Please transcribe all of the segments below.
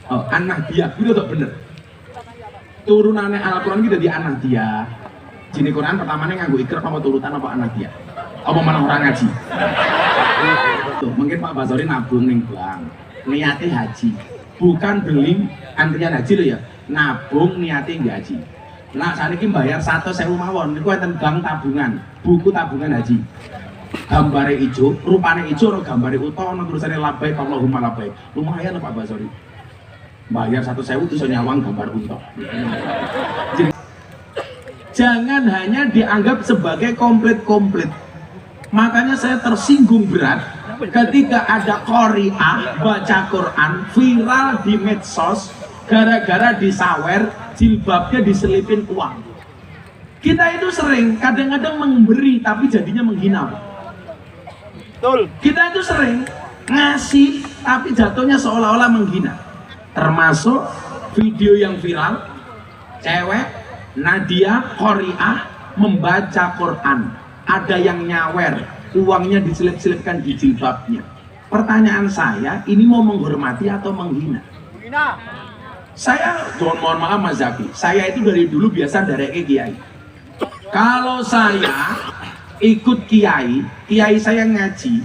Oh, anak dia, itu tuh bener. Turunannya Al-Quran kita di anak dia. Jini Quran pertamanya nganggo ikrab apa turutan apa anak dia? Apa malah orang ngaji? Tuh, mungkin Pak Basori nabung ning bank, niatnya haji, bukan beli antrian haji loh ya, nabung niatnya haji. Nah saat ini bayar 100.000 mawon, itu enten bank tabungan, buku tabungan haji. Gambarnya hijau, rupanya hijau, gambarnya utama, tulisannya labai, Allahumma labai. Lumayan Pak Basori. Bayar 100.000 itu nyawang gambar unta. Jangan hanya dianggap sebagai komplit-komplit. Makanya saya tersinggung berat ketika ada qari'ah baca Quran viral di medsos gara-gara disawer jilbabnya diselipin uang. Kita itu sering kadang-kadang memberi tapi jadinya menghina. Betul. Kita itu sering ngasih tapi jatuhnya seolah-olah menghina. Termasuk video yang viral cewek Nadia qari'ah membaca Quran. Ada yang nyawer, uangnya diselip-selipkan di jilbabnya. Pertanyaan saya, ini mau menghormati atau menghina? Menghina. Saya, mohon maaf Mas Zaki, saya itu dari dulu biasa dari kiai. Kalau saya ikut kiai saya ngaji,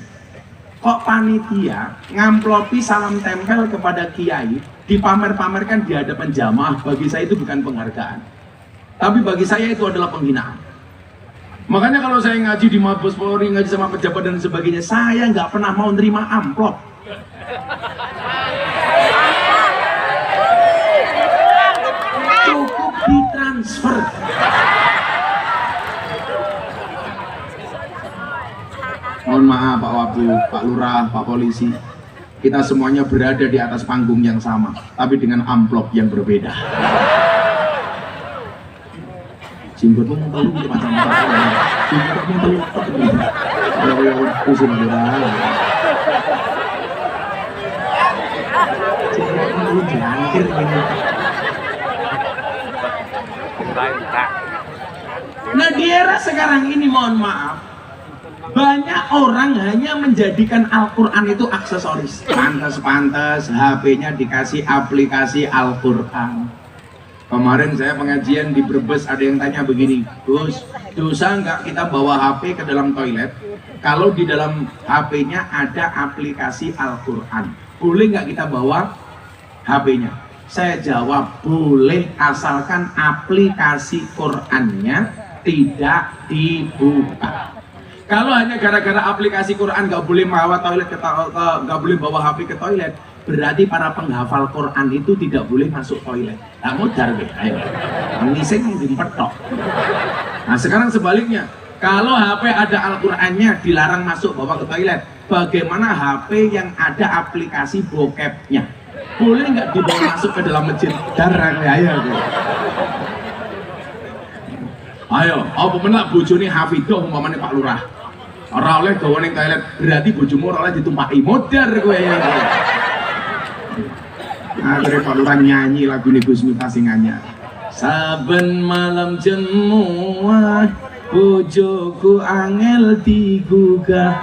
kok panitia ngamplopi salam tempel kepada kiai, dipamer-pamerkan di hadapan jamaah, bagi saya itu bukan penghargaan. Tapi bagi saya itu adalah penghinaan. Makanya kalau saya ngaji di Mabes Polri, ngaji sama pejabat dan sebagainya, saya nggak pernah mau nerima amplop. Cukup ditransfer. Mohon maaf Pak Wabu, Pak Lurah, Pak Polisi, kita semuanya berada di atas panggung yang sama, tapi dengan amplop yang berbeda. Jenggot mau tahu gitu macam-macam. Jenggot mau tahu kalau yang usul merah. Jenggot mau tahu jangkir ini. Nah di era sekarang ini mohon maaf, banyak orang hanya menjadikan Al-Quran itu aksesoris. Pantas-pantas HP-nya dikasih aplikasi Al-Quran. Kemarin saya pengajian di Brebes, ada yang tanya begini, Gus, dosa nggak kita bawa HP ke dalam toilet kalau di dalam HP-nya ada aplikasi Al-Quran? Boleh nggak kita bawa HP-nya? Saya jawab, boleh asalkan aplikasi Qurannya tidak dibuka. Kalau hanya gara-gara aplikasi Quran nggak boleh bawa toilet nggak boleh bawa HP ke toilet, berarti para penghafal Quran itu tidak boleh masuk toilet. Nah, mudar deh, ayo. Ngising dipetok. Nah, sekarang sebaliknya, kalau HP ada Al-Qurannya dilarang masuk bawa ke toilet, bagaimana HP yang ada aplikasi bokepnya? Boleh nggak dibawa masuk ke dalam masjid? Darang ya, ayo. Ayo, apa menak bojone Hafidoh umpamane Pak Lurah. Ora oleh gawa ning toilet, berarti bojomu ora oleh ditumpaki. Modar kowe ya. Akhirnya Pak Lurah nyanyi lagu Gus Miftah sing anyar. Saben malam jemuah bojoku angel digugah.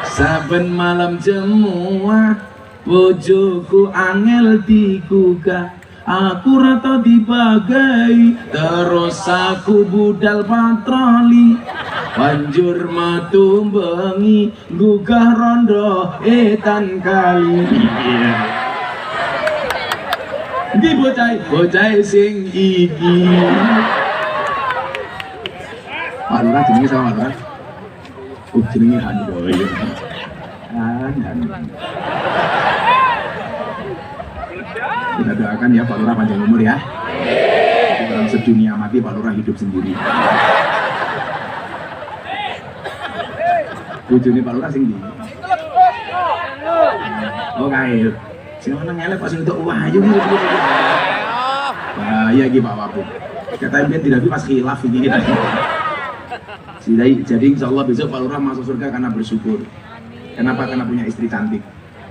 Saben malam jemuah bojoku angel digugah. Aku rata dibagai, terus aku budal patroli. Banjur metu bengi, gugah rondo etan kali. Di bocah sing iki. Pak Lurah jenenge sama Pak Lurah. Jenenge Handoyo. Kita doakan ya Pak Lurah panjang umur ya. Orang sedunia mati, Pak Lurah hidup sendiri. Bojone Pak Lurah sing ndi? Oh kae. Sing ana ngelek kok sing entuk wahyu iki. Bahaya iki Pak Wabu. Kata biar tidak pas khilaf ini kita. Jadi insya Allah besok Pak Lurah masuk surga karena bersyukur. Kenapa? Karena punya istri cantik.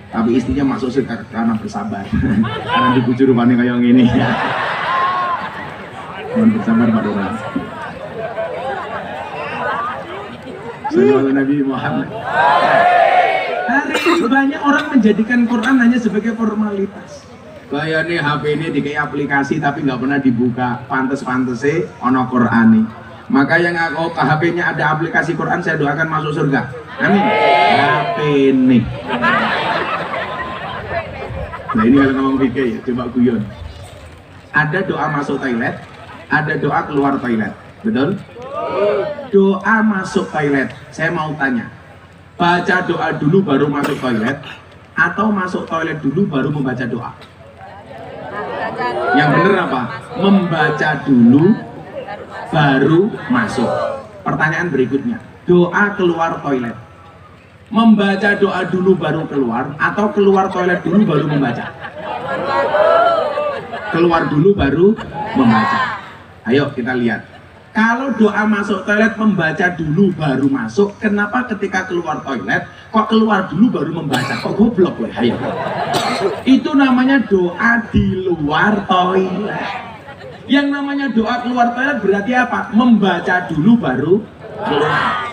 Tapi istrinya masuk surga karena bersabar. Karena dibujur rupanya kayak gini. Mohon bersabar Pak Lurah. Sallallahu Nabi Muhammad. Hari ini banyak orang menjadikan Quran hanya sebagai formalitas. Bayane HP ini dikai aplikasi tapi nggak pernah dibuka, pantes-pantese ono Qur'ani. Maka yang aku HP-nya ada aplikasi Quran, saya doakan masuk surga. Amin. HP ini. Nah ini kalau ngomong fikih ya, coba guyon. Ada doa masuk toilet, ada doa keluar toilet, betul? Doa masuk toilet, saya mau tanya, baca doa dulu baru masuk toilet, atau masuk toilet dulu baru membaca doa? Yang bener apa? Membaca dulu baru masuk. Pertanyaan berikutnya, doa keluar toilet, membaca doa dulu baru keluar, atau keluar toilet dulu baru membaca? Keluar dulu baru membaca. Ayo kita lihat, kalau doa masuk toilet membaca dulu baru masuk, kenapa ketika keluar toilet kok keluar dulu baru membaca? Kok goblok weh? Ayo. Itu namanya doa di luar toilet. Yang namanya doa keluar toilet berarti apa? Membaca dulu baru keluar.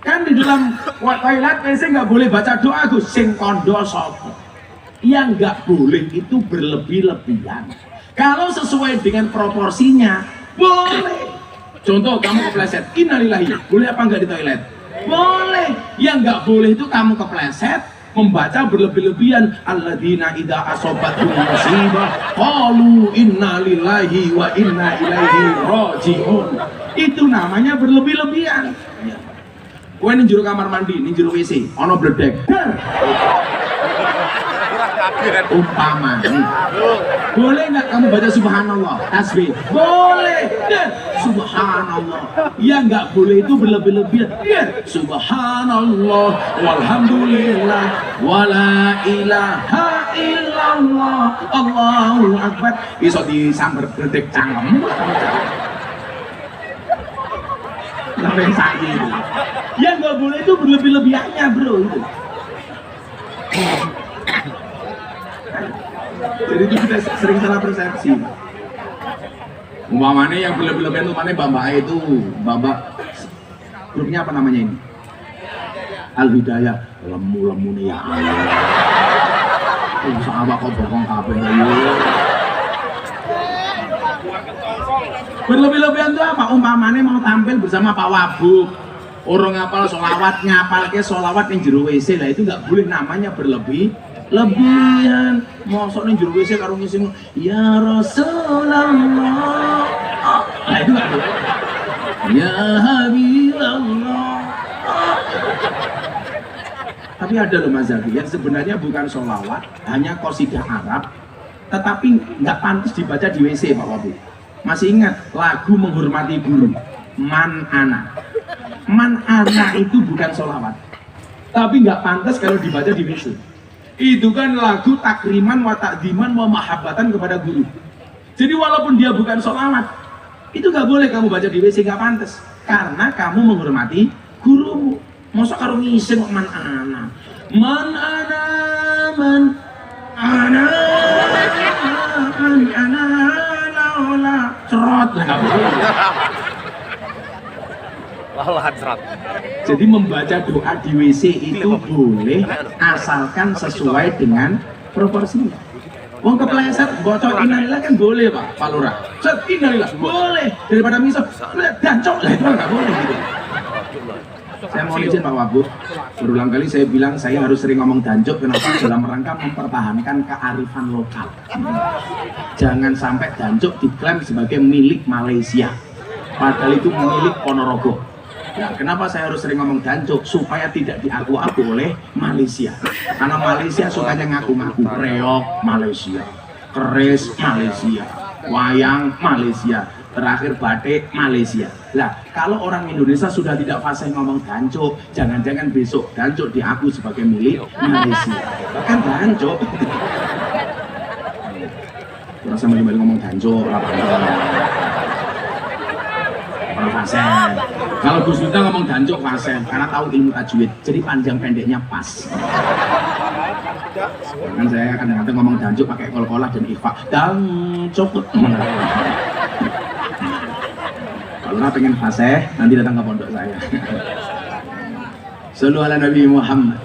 Kan di dalam toilet WC nggak boleh baca doa, Gus. Sing kondo sopo. Yang nggak boleh itu berlebih-lebihan. Kalau sesuai dengan proporsinya boleh. Contoh, kamu kepleset, innalillahi, boleh apa enggak di toilet? Boleh. Yang nggak boleh itu kamu kepleset membaca berlebih-lebihan. Alladzina idza asobathum musibah qalu innalillahi wa inna ilaihi raji'un. Itu namanya berlebih-lebihan. Kowe ning jero kamar mandi, ning jero WC, ana bledek. Umpama boleh nggak kamu baca subhanallah tasbih? Boleh. Subhanallah. Ya nggak boleh itu berlebih-lebihan. Subhanallah walhamdulillah wala ilaha illallah Allahu akbar. Iso disamber bledek cangkem. Sampai sakit itu. Yang nggak boleh itu berlebih-lebihannya, bro, itu. Jadi itu kita sering salah persepsi. Umpamanya yang berlebih-lebihan umpamanya Mbak itu Mbak grupnya apa namanya ini? Al-Hidayah. Lemu-lemu nih ya Allah. Sahabat kok bokong kabeh ya. Berlebih-lebihan itu apa? Umpamanya mau tampil bersama Pak Wabuk, orang ngapal sholawat, ngapal ke sholawat yang jero WC lah, itu nggak boleh, namanya berlebihan. Mosok ning jero WC karo ngisi ya Rasulullah. Nah itu nggak boleh. Ya Habiballah. Tapi ada loh Mas Zafi yang sebenarnya bukan sholawat, hanya qasidah Arab, tetapi nggak pantas dibaca di WC Pak Wabuk. Masih ingat lagu menghormati guru, Man Ana. Man Ana itu bukan sholawat, tapi nggak pantas kalau dibaca di WC. Itu kan lagu takriman wa ta'diman wa mahabbatan kepada guru. Jadi walaupun dia bukan sholawat, itu nggak boleh kamu baca di WC, nggak pantas, karena kamu menghormati gurumu. Masa karo ngisi kok Man Ana. Man Ana, Man Ana, Man Ana. Cerot lah. Jadi membaca doa di WC itu boleh asalkan sesuai dengan proporsinya. Wong kepleset bocor innalillah kan boleh Pak Lurah. Set innalillah boleh, daripada misal dancok lah itu nggak boleh gitu. Saya mau izin Pak Wabuk, berulang kali saya bilang saya harus sering ngomong dancok. Kenapa? Dalam rangka mempertahankan kearifan lokal. Jangan sampai dancok diklaim sebagai milik Malaysia, padahal itu milik Ponorogo. Nah, kenapa saya harus sering ngomong dancok? Supaya tidak diaku-aku oleh Malaysia. Karena Malaysia sukanya ngaku-ngaku. Reok Malaysia, keris Malaysia, wayang Malaysia, terakhir batik Malaysia. Lah, kalau orang Indonesia sudah tidak fasih ngomong dancok, jangan-jangan besok dancok diaku sebagai milik Malaysia. Bahkan dancok. Rasa balik ngomong dancok, orang fasih. Kalau Gus Duta ngomong dancok fasih, karena tahu ilmu tajwid, jadi panjang pendeknya pas. Kan saya kadang-kadang ngomong dancok pakai kol-kolah dan ikhfa. Dancok. Kalau pengen fasih, nanti datang ke pondok saya. Sallu ala Nabi Muhammad.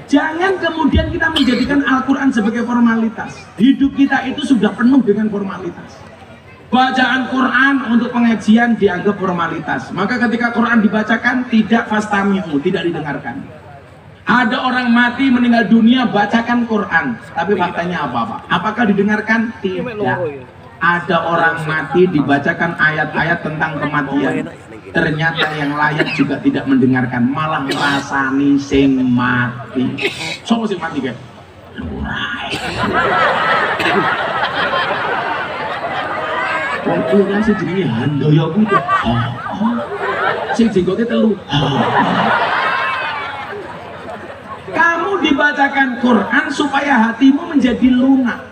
Jangan kemudian kita menjadikan Al-Quran sebagai formalitas. Hidup kita itu sudah penuh dengan formalitas. Bacaan Quran untuk pengajian dianggap formalitas. Maka ketika Quran dibacakan tidak fastami'u, tidak didengarkan. Ada orang mati meninggal dunia bacakan Quran, tapi faktanya apa-apa? Apakah didengarkan? Tidak. Ada orang mati dibacakan ayat-ayat tentang kematian, ternyata yang layak juga tidak mendengarkan, malah ngrasani sing mati. Sopo sing mati kayak wong kuwi sing jenenge Handoyo kuwi tuh sing jenggote telu. Kamu dibacakan Quran supaya hatimu menjadi lunak.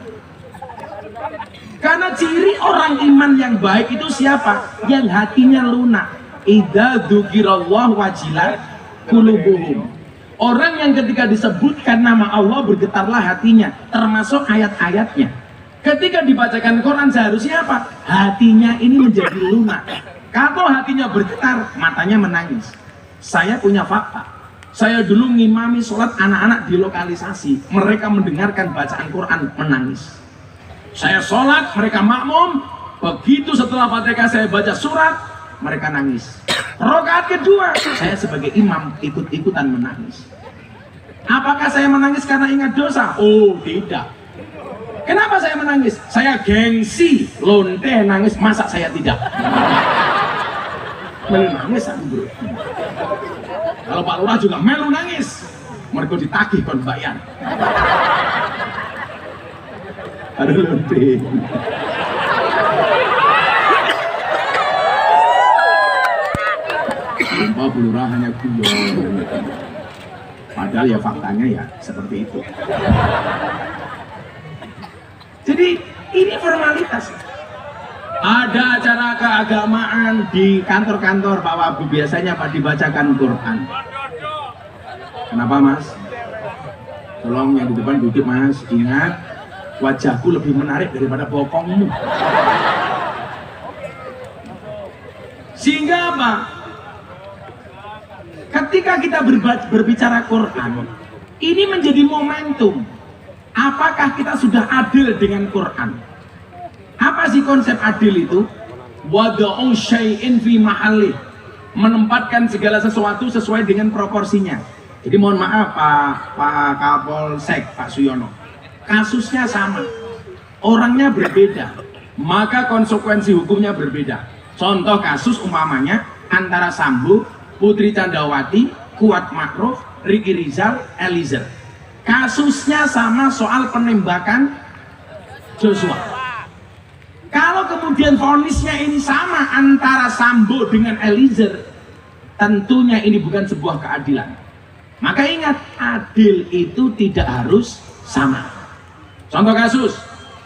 Karena ciri orang iman yang baik itu siapa? Yang hatinya lunak. Idza dzukirallahu wajilat qulubuhum. Orang yang ketika disebutkan nama Allah bergetarlah hatinya, termasuk ayat-ayatnya. Ketika dibacakan Quran seharusnya apa? Hatinya ini menjadi lunak. Kalau hatinya bergetar, matanya menangis. Saya punya fakta. Saya dulu ngimami sholat anak-anak di lokalisasi. Mereka mendengarkan bacaan Quran menangis. Saya sholat, mereka makmum. Begitu setelah Fatihah saya baca surat, mereka nangis. Rakaat kedua, saya sebagai imam ikut-ikutan menangis. Apakah saya menangis karena ingat dosa? Oh, tidak. Kenapa saya menangis? Saya gengsi, lonte nangis, masa saya tidak? Menangis aku bro. Kalau Pak Lurah juga melu nangis, mereka ditagih kon bayar. Ada lonte. Sumpah Bu Lurah hanya guyon. Padahal ya faktanya ya seperti itu. Jadi ini formalitas. Ada acara keagamaan di kantor-kantor Pak Wabu, biasanya Pak dibacakan Quran. Kenapa Mas? Tolong yang di depan duduk Mas, ingat wajahku lebih menarik daripada bokongmu. Sehingga apa? Ketika kita berbicara Quran, ini menjadi momentum. Apakah kita sudah adil dengan Quran? Apa sih konsep adil itu? Wada'u syai'in fi mahallih, menempatkan segala sesuatu sesuai dengan proporsinya. Jadi mohon maaf Pak Kapolsek, Pak Suyono, kasusnya sama, orangnya berbeda, maka konsekuensi hukumnya berbeda. Contoh kasus umpamanya antara Sambo, Putri Candrawati, Kuat Makruf, Ricky Rizal, Eliezer. Kasusnya sama soal penembakan Joshua. Kalau kemudian vonisnya ini sama antara Sambo dengan Eliezer, tentunya ini bukan sebuah keadilan. Maka ingat, adil itu tidak harus sama. Contoh kasus,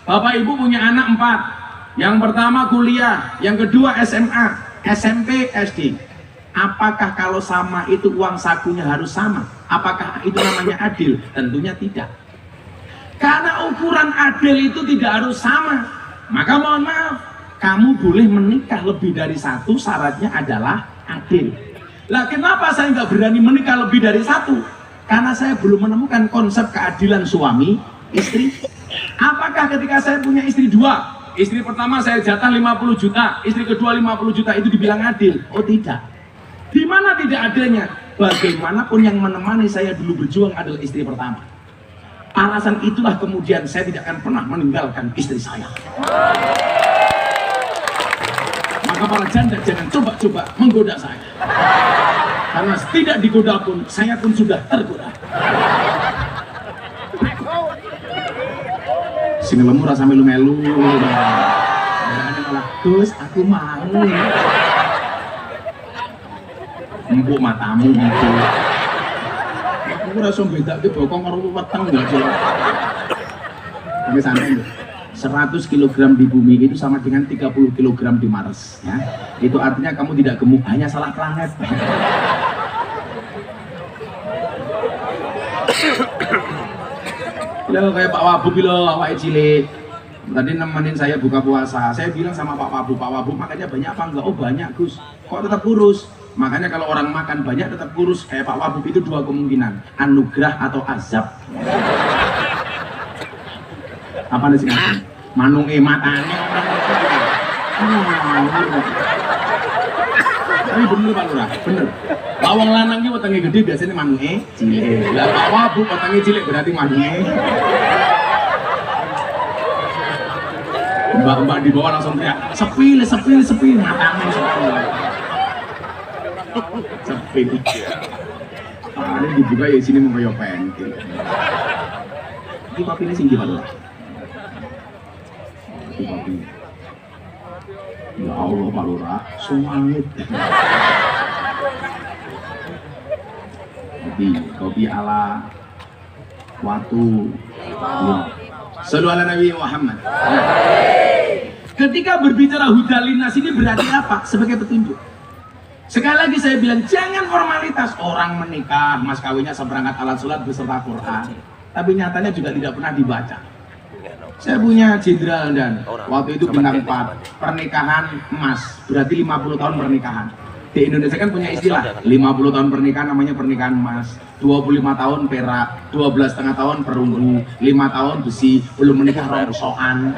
Bapak Ibu punya anak 4. Yang pertama kuliah, yang kedua SMA, SMP, SD. Apakah kalau sama itu uang sakunya harus sama? Apakah itu namanya adil? Tentunya tidak. Karena ukuran adil itu tidak harus sama. Maka mohon maaf, kamu boleh menikah lebih dari satu, syaratnya adalah adil. Lah kenapa saya nggak berani menikah lebih dari satu? Karena saya belum menemukan konsep keadilan suami istri. Apakah ketika saya punya istri 2, istri pertama saya jatah 50 juta, istri kedua 50 juta, itu dibilang adil? Oh tidak. Di mana tidak adilnya? Bagaimanapun yang menemani saya dulu berjuang adalah istri pertama. Alasan itulah kemudian saya tidak akan pernah meninggalkan istri saya. Maka para janda jangan coba-coba menggoda saya. Karena tidak digoda pun, saya pun sudah tergoda. Sing lemu rasa melu-melu. Terus aku mau. Empuk matamu gitu. Aku rasa beda ke bokong karo weteng enggak sih. Kami santai. 100 kg di bumi itu sama dengan 30 kg di Mars ya. Itu artinya kamu tidak gemuk, hanya salah planet. Lo kayak Pak Wabu bilo, awake cilik. Tadi nemenin saya buka puasa. Saya bilang sama Pak Wabu, makanya banyak apa enggak? Oh banyak Gus. Kok tetap kurus? Makanya kalau orang makan banyak tetap kurus kayak Pak Wabub itu dua kemungkinan, anugerah atau azab. Apa nih sih? Manung matanya orang. Tapi bener Pak Lurah, bener. Lawang lanang ini wetenge gede biasanya manunge cilik. Lah Pak Wabub wetenge cilik berarti manunge. Mbak-mbak di bawah langsung teriak, sepi, matanya sepi. Ini dibuka ya sini mau kayak pentil. Ini kopi ini singgi Pak Lurah. Ini kopi. Ya Allah Pak Lurah, sumangit. Kopi ala Watu. Sallu ala Nabi Muhammad. Ketika berbicara hudalinas ini berarti apa? Sebagai petunjuk. Sekali lagi saya bilang jangan formalitas. Orang menikah, mas kawinnya seperangkat alat sholat beserta Quran. Tapi nyatanya juga tidak pernah dibaca. Saya punya jenderal dan waktu itu bintang 4 pernikahan emas, berarti 50 tahun pernikahan. Di Indonesia kan punya istilah 50 tahun pernikahan namanya pernikahan emas, 25 tahun perak, 12,5 tahun perunggu, 5 tahun besi, belum menikah rongsokan.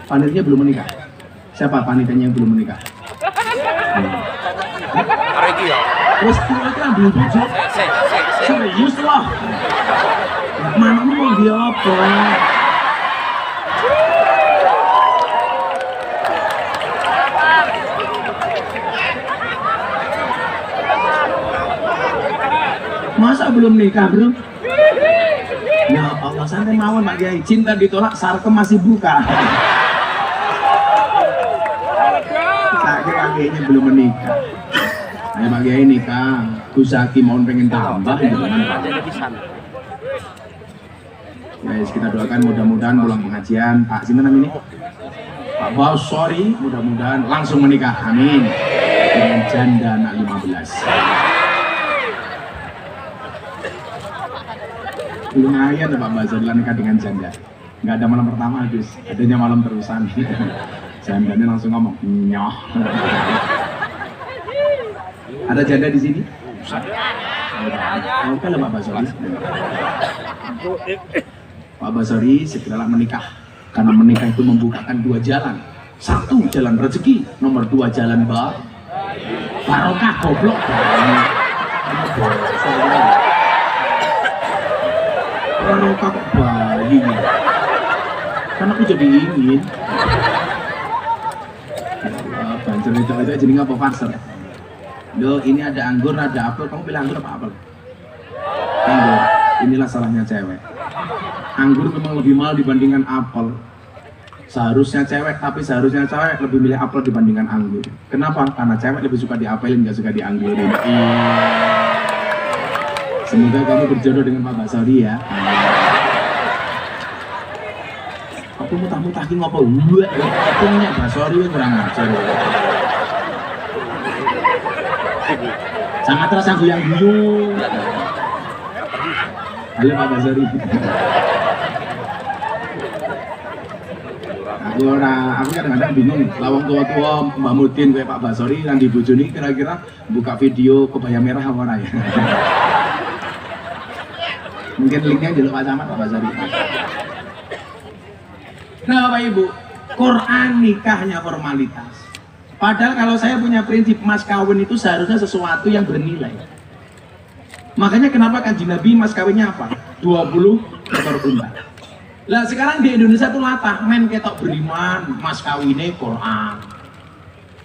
Panitnya belum menikah. Siapa panitanya yang belum menikah? Terus kan belum bojo. Serius lah. Mana mau dia apa? Masa belum nikah bro? Ya Allah, santai mawon Pak Kiai. Cinta ditolak, sarkem masih buka. Kakek-kakeknya belum menikah. Ayo Pak Kiai nikah. Kusaki mohon pengen tambah. Guys, kita doakan mudah-mudahan pulang pengajian. Pak, siapa namanya? Pak Bos, sorry. Mudah-mudahan langsung menikah. Amin. Dengan janda anak 15. Lumayan Pak Bazar nikah dengan janda. Nggak ada malam pertama Gus, adanya malam terusan. Jandanya langsung ngomong nyoh. Ada janda di sini? Oke lah Pak Basori. Pak Basori segeralah menikah, karena menikah itu membukakan 2 jalan. 1 jalan rezeki, nomor 2 jalan barokah goblok. Barokah kok bayi. Kan aku jadi ingin. Banjir itu jadi ngapa pasar? Loh, ini ada anggur, ada apel. Kamu pilih anggur apa apel? Anggur. Inilah salahnya cewek. Anggur memang lebih mahal dibandingkan apel. Seharusnya cewek, tapi seharusnya cewek lebih milih apel dibandingkan anggur. Kenapa? Karena cewek lebih suka diapelin, nggak suka dianggurin. Semoga kamu berjodoh dengan Pak Basori ya. Aku mutah-mutahin ngapa? Aku punya Basori kurang ajar. Sangat terasa guyang-guyung. Halo Pak Basori. Aku kadang-kadang bingung. Lawang tua-tua Mbak Mudin kayak Pak Basori yang dibojoni kira-kira buka video kebaya merah apa ya? Mungkin linknya di Pak Camat Pak Basori. Nah Bapak Ibu, Quran nikahnya formalitas. Padahal kalau saya punya prinsip mas kawin itu seharusnya sesuatu yang bernilai. Makanya kenapa Kanjeng Nabi mas kawinnya apa? 20 ekor unta. Lah sekarang di Indonesia tuh latah, men ketok beriman, mas kawinnya Quran.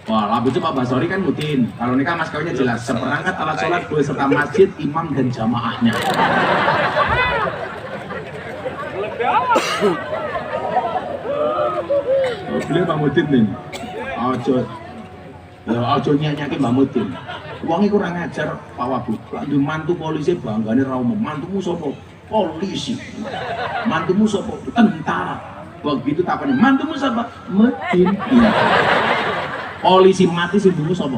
Wah, lalu itu Pak Basori kan rutin. Kalau nikah mas kawinnya jelas, seperangkat alat sholat beserta masjid, imam dan jamaahnya. Beliau Pak Mudin nih. Ojo nyanyi Mbak Mudin. Uangnya kurang ajar Pak Wabu. Lanjut mantu polisi banggane ra umum. Mantumu sopo? Polisi. Mantumu sopo? Tentara. Begitu tapane. Mantumu sopo? Mudin. Polisi mati sing bungu sopo?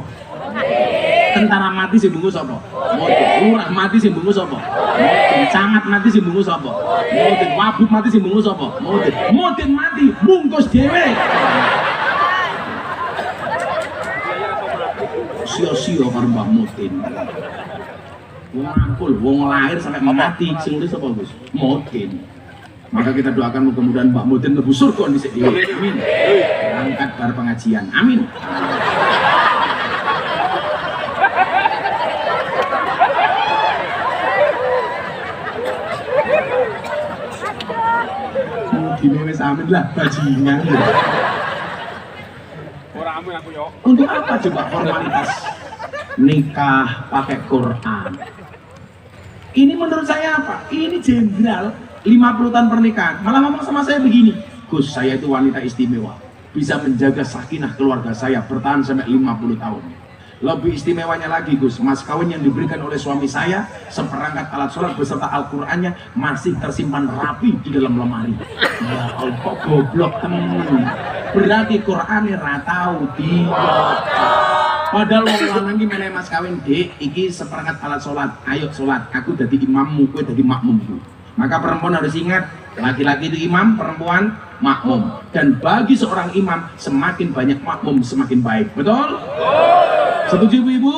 Tentara mati sing bungu sopo? Mudin. Lurah mati sing bungu sopo? Mudin. Camat mati sing bungu sopo? Mudin. Wabub mati sing bungu sopo? Mudin. Mudin mati bungkus dhewe. sio-sio karo Mbah Mutin. Wong ampul, wong lahir sampai mati sing nulis apa Gus? Mutin. Maka kita doakan mudah-mudahan Mbak Mutin mlebu surga dhisik dhewe. Amin. Angkat bar pengajian. Amin. Gini wis amin lah bajingan. Ora amin aku yo. Untuk apa coba formalitas nikah pakai Quran? Ini menurut saya apa? Ini jenderal 50 tahun pernikahan. Malah ngomong sama saya begini, Gus, saya itu wanita istimewa, bisa menjaga sakinah keluarga saya bertahan sampai 50 tahun. Lebih istimewanya lagi Gus, mas kawin yang diberikan oleh suami saya, seperangkat alat sholat beserta Al-Qur'annya masih tersimpan rapi di dalam lemari. Ya Allah, kok goblok temen. Berarti Qur'annya ratau dia. Padahal wong lanang iki meneh mas kawin, Dik, iki seperangkat alat sholat, ayo sholat, aku jadi imammu, kowe jadi makmumku. Maka perempuan harus ingat, laki-laki itu imam, perempuan makmum. Dan bagi seorang imam, semakin banyak makmum semakin baik. Betul? Setuju ibu-ibu?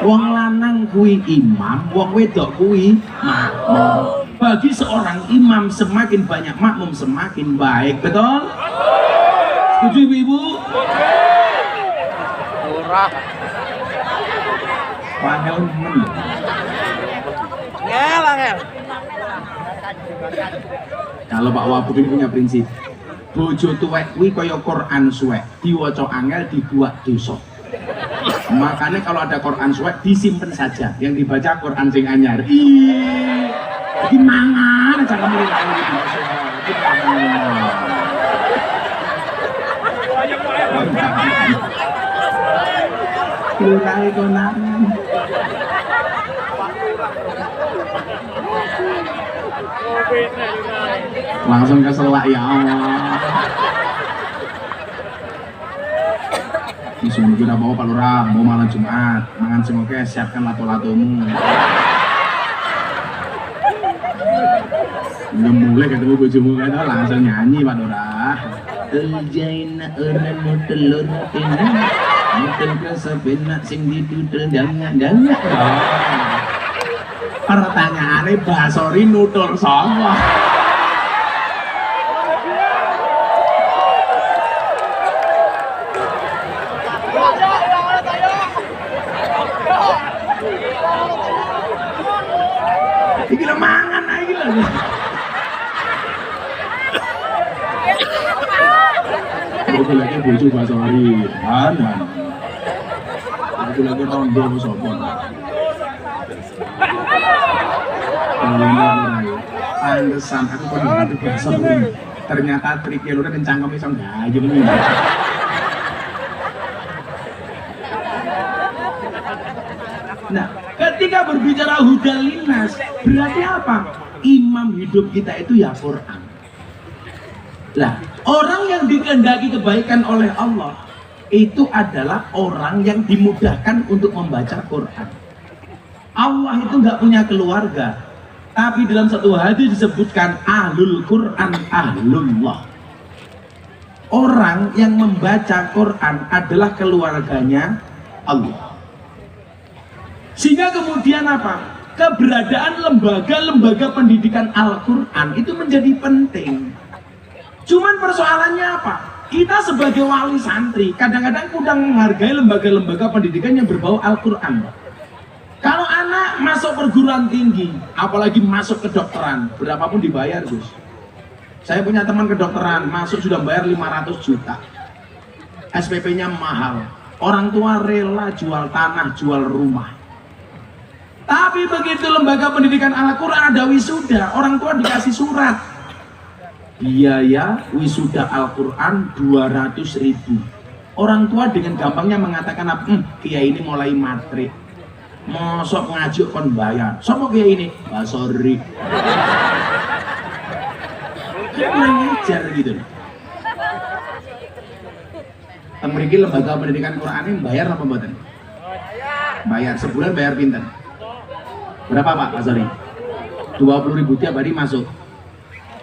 Wong lanang kuwi imam, wong wedok kuwi makmum. Bagi seorang imam semakin banyak makmum semakin baik. Betul? Setuju ibu-ibu? Ora. Wangel men. Angel. Kalau Pak Wabuk ini punya prinsip, bojo tuwek kuwi kaya Quran suwek, diwaca angel dibuat dosa. Makanya kalau ada Quran suwek disimpan saja, yang dibaca Quran sing anyar. Ih, gimana cara mulai gitu? Lurai konangan. Langsung keselak ya Allah. Disuruh kira bawa Pak Lurah, mau malam Jumat, mangan sing oke, siapkan lato-latomu. Udah mulai ketemu bojomu kata langsung nyanyi Pak Lurah. Terjaina orang telur ini, mutel kesepena sing didudel jangan. Pertanyaannya Basori nutur sama. Iki lho mangan iki lho. Aku lagi bojo Basori, hanan. Aku lagi rondo sapa. Pantesan aku kok ngerti bahasa ini. Ternyata triknya lu kan cangkem iso gayu ini. Nah, ketika berbicara hudal linnas, berarti apa? Imam hidup kita itu ya Quran. Lah, orang yang dikehendaki kebaikan oleh Allah itu adalah orang yang dimudahkan untuk membaca Quran. Allah itu nggak punya keluarga, tapi dalam satu hadis disebutkan ahlul Quran ahlullah. Orang yang membaca Quran adalah keluarganya Allah. Sehingga kemudian apa? Keberadaan lembaga-lembaga pendidikan Al-Quran itu menjadi penting. Cuman persoalannya apa? Kita sebagai wali santri kadang-kadang kurang menghargai lembaga-lembaga pendidikan yang berbau Al-Quran. Kalau anak masuk perguruan tinggi, apalagi masuk kedokteran, berapapun dibayar Gus. Saya punya teman kedokteran, masuk sudah bayar 500 juta. SPP-nya mahal. Orang tua rela jual tanah, jual rumah. Tapi begitu lembaga pendidikan Al-Quran ada wisuda, orang tua dikasih surat. Biaya wisuda Al-Quran 200.000. Orang tua dengan gampangnya mengatakan, kiai ini mulai matrik. Mosok ngaji kon bayar. Sopo kiai ini? Basori. Kurang ajar gitu. Mriki lembaga pendidikan Quran ini bayar apa mboten? Bayar, sebulan bayar pinten? Berapa Pak Basori? 20.000 tiap hari masuk.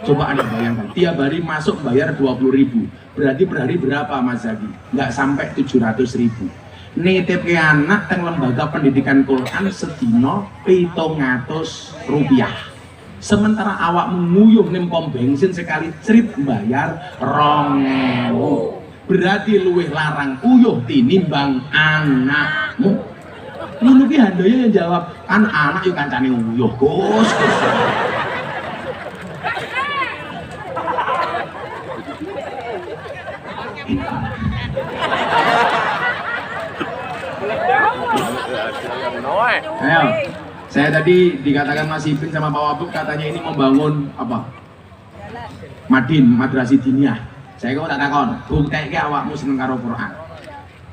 Coba Anda bayangkan, tiap hari masuk bayar 20.000, berarti per hari berapa Mas Zaki? Nggak sampai 700.000. Nitip ke anak teng lembaga pendidikan Quran sedino 700 rupiah. Sementara awak nguyuh ning pom bensin sekali cerit bayar 2.000. Berarti luwih larang uyuh tinimbang anakmu. Ngono ki handoyo yang jawab, kan anak yo kancane uyuh, Gus. Ayo, saya tadi dikatakan Mas Ipin sama Pak Wabuk katanya ini membangun apa? Madin, madrasah diniyah. Saya kok tak takon, buktekke awakmu seneng karo Quran.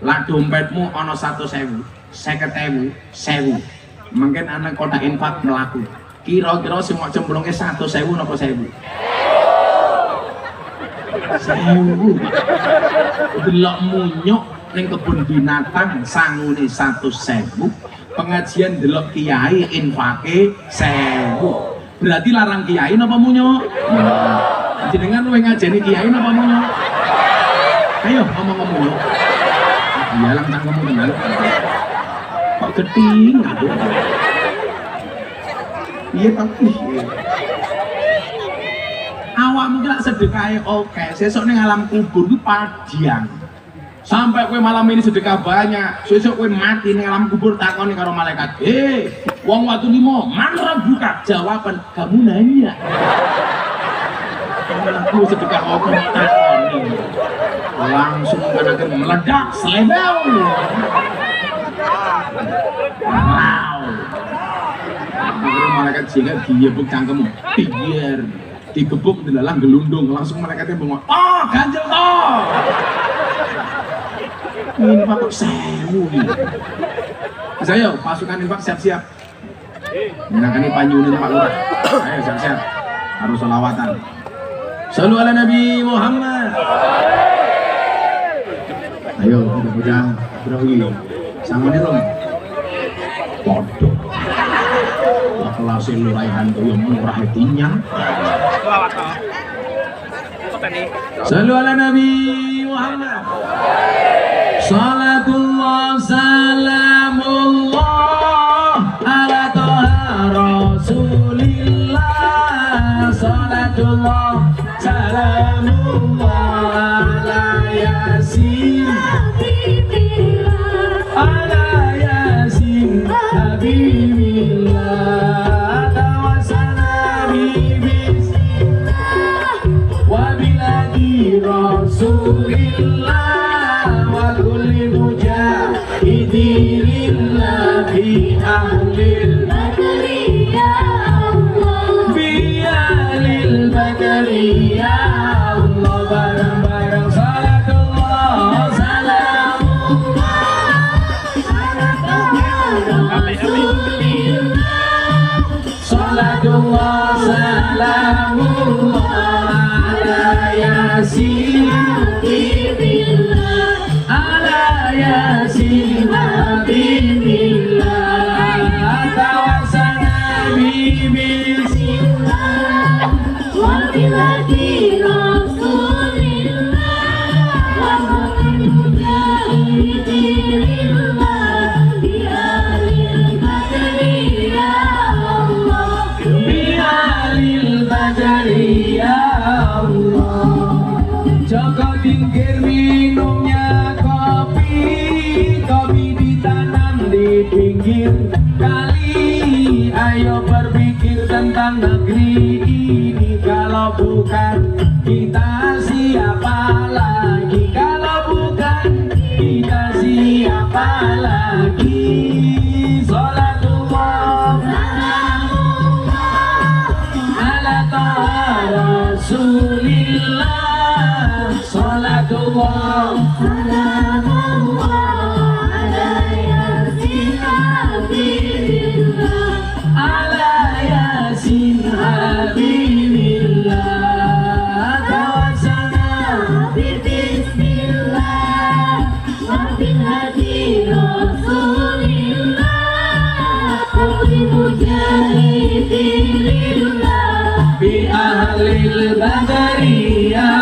Lah dompetmu ana 100.000, 50.000, 1.000. Mungkin anak kotak infak melaku. Kira-kira sing mau cemplungke 100.000 napa 1.000? 1.000. Delok munyuk ning kebun binatang sangune 100.000. Pengajian delok kiai infake 1.000. Berarti larang kiai napa munyuk? Jenengan luwih ngajeni kiai napa munyuk? Ayo ngomong munyuk. Iyalang cangkemmu tenan. Kok geting aku. Iya tapi awakmu ki lak sedekahe oke, sesuk ning alam kubur ku padian. Sampai kowe malam ini sedekah banyak, sesuk kowe mati ning alam kubur takoni karo malaikat, wong watu limo, mantra buka jawaban kamu nanya. Aku sedekah oke takoni. Langsung kena meledak selebel. Wow. Akhirnya malaikat sehingga digebuk cangkemmu, biar digebuk dilalang gelundung, langsung malaikatnya bengok, oh ganjel toh. Infak kok 1.000 nih. Saya pasukan infak siap-siap. Menangani panyunin Pak Lurah. Ayo siap-siap. Harus selawatan. Shallu ala Nabi Muhammad. Ayo bocah berawi. Sama nih dong. Bodoh. Kelas Lurah hantu yang murah tinyang. Shallu ala Nabi Muhammad. Salatullah salamullah ala toha rasulillah. Salatullah salamullah ala yasin ala yasin habibillah. Tawasana bismillah wa biladi rasulillah. Kulli mujahidillah bi ahlil badri ya Allah, bi ahlil badri ya Allah. Bareng-bareng salatullah salamullah ala rasulillah. Salatullah salamullah ala yasin ala yasin habibillah. Tawasana bismillah wa biladi rasulillah wa mujahidillah bi ahlil badri ya Allah, bi ahlil badri ya Allah. Joko tingkir minumnya kopi ditanam di pinggir kali. Ayo berpikir tentang negeri ini. Kalau bukan kita siapa lagi? Kalau bukan kita siapa lagi? Salatullah salamullah ala toha rasulillah. Salatullah salamullah ala yasin habibillah, ala yasin habibillah. Tawasana bismillah wa bilhadi rasulillah. Kulli mujahidillah bi ahlil Bialil badari ya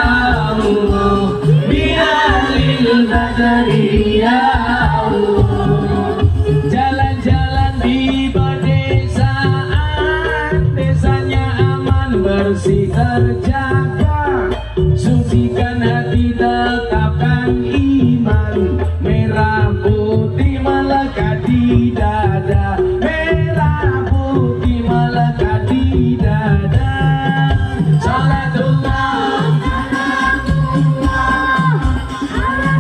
Allah, bialil badari ya Allah. Jalan-jalan di pedesaan, desanya aman bersih terjaga. Sucikan hati, tetapkan iman, merah putih melekat di dada, merah putih melekat di dada. Salatullah, salamullah, ala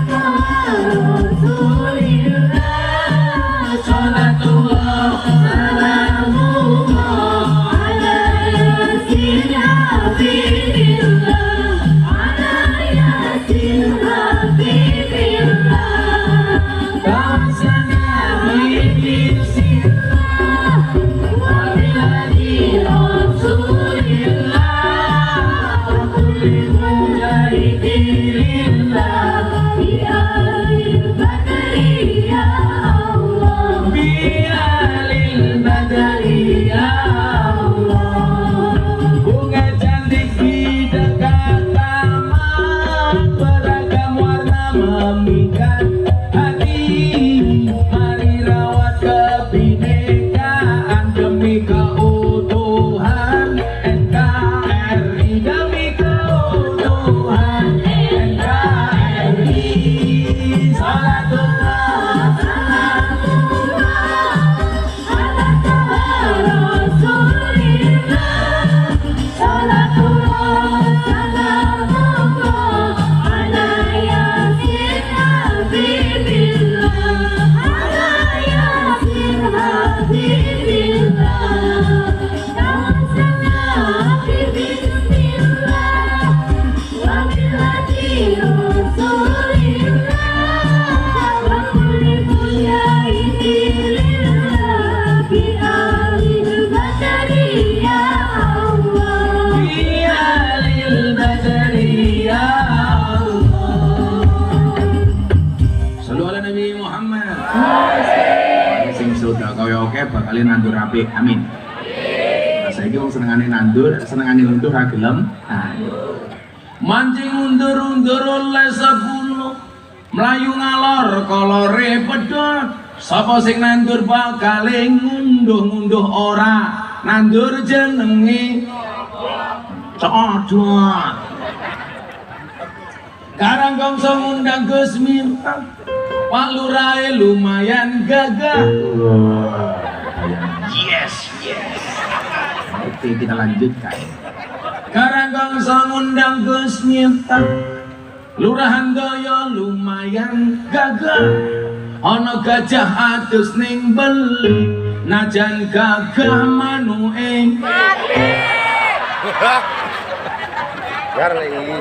Rasulillah. Salatullah, salamullah, ala yasin habibillah, ala yasin habibillah. Kawasannya bismillah, wa biladi Rasulillah, wa kulli mujahidillah, bi'alil badri ya Allah, bi'alil badri ya Allah. Bunga cantik di dekat taman, beragam warna memikat hati. Mari rawat kebinekaan demi keutuhan NKRI, demi keutuhan NKRI. Salatullah, salamullah, ala Rasulillah. Salatullah, salamullah, ala yasin habibillah, ala yasin habibillah. Kawasannya bismillah, wa biladi Rasulillah, wa kulli mujahidillah, bi'alil badri ya Allah, bi'alil badri ya Allah. Sallu ala Nabi Muhammad. Sing sudah kaya oke bakalin nandur apik, amin. Nah, saiki wong senengane nandur, senengane luntur ra gelem. Mancing undur-undur oleh 10, mlayu ngalor kolore pedhot. Sapa sing nandur bakale ngunduh-ngunduh ora nandur jenenge codot. Karanggongso ngundang Gus Miftah, Pak Lurahe lumayan gagah. Yes, yes. Oke, kita lanjutkan. Karanggongso ngundang Gus Miftah, Lurahan Daya lumayan gagah. Ana gajah adus ning beli, najan gagah manuke. Garli.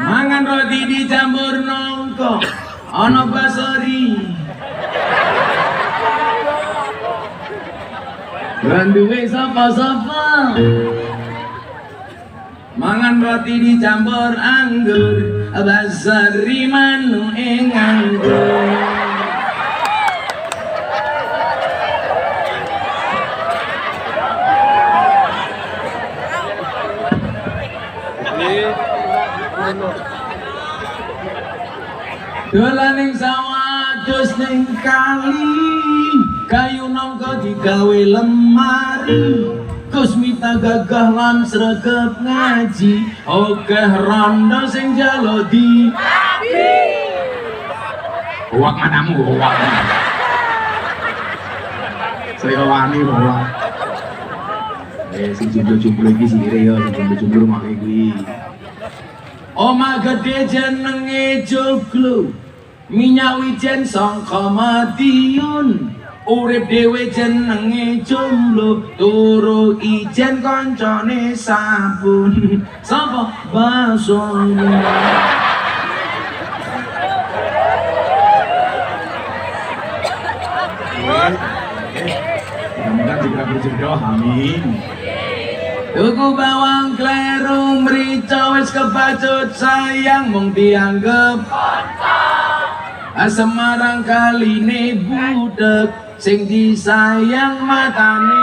Mangan roti dicampur nongko, ana basori. Randuwe sapa-sapa. Mangan roti dicampur anggur, basori manu ing anggur. Dolaning sawah adus ning kali, kayu nangka digawe lemari. Gus Miftah gagah lan sregep ngaji, okeh randa sing jalo di wak manamu wak. Saya wani wak. Sing jomblo-jomblo iki sire yo, sing jomblo-jomblo rumah iki. Oma gede jenenge joglo, minyak wijen sangka Madiun. Urip dhewe jenenge jomblo, turu ijen kancane sabun. Sapa basone? Mudah-mudahan juga berjodoh, amin. Tuku bawang kleru mrica wis kebacut sayang mung dianggep Semarang kaline budek sing disayang matane.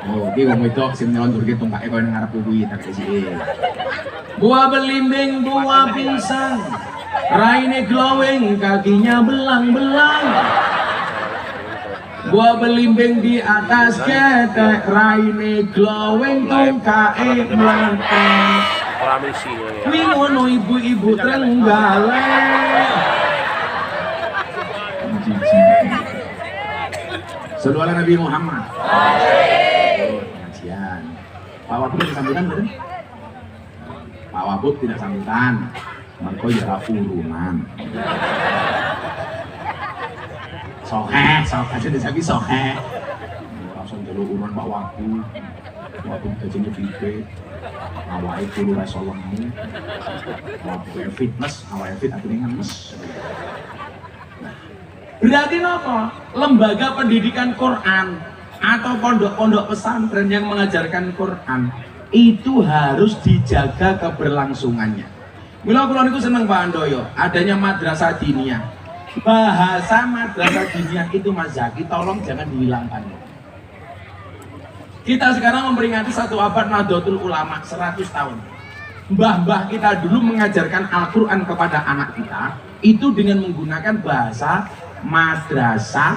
Oh, iki wong wedok sing nyelondurke tungkake koyo nang ngarep kuwi tak sih. Buah belimbing, buah pisang, raine glowing, kakinya belang-belang. Buah belimbing di atas ketek, raine glowing, tungkake mlenteng. Kuwi ngono ibu-ibu Trenggalek. Sallu ala Nabi Muhammad. Pengajian. Pak Wabud tidak sambutan betul? Pak Wabud tidak sambutan. Mereka ya urunan. Soheh, jadi lagi soheh. Langsung jalur urunan Pak Wabud. Wabud gajinya gede. Awalnya dulu resolongnya. Wabud fitness, awalnya fit akhirnya ngemes. Berarti apa? Lembaga pendidikan Quran atau pondok-pondok pesantren yang mengajarkan Quran itu harus dijaga keberlangsungannya. Mula kula niku seneng Pak Andoyo, adanya madrasah diniyah. Bahasa madrasah diniyah itu Mas Zaki, tolong jangan dihilangkan. Kita sekarang memperingati 1 abad Nahdlatul Ulama 100 tahun. Mbah-mbah kita dulu mengajarkan Al-Quran kepada anak kita itu dengan menggunakan bahasa madrasah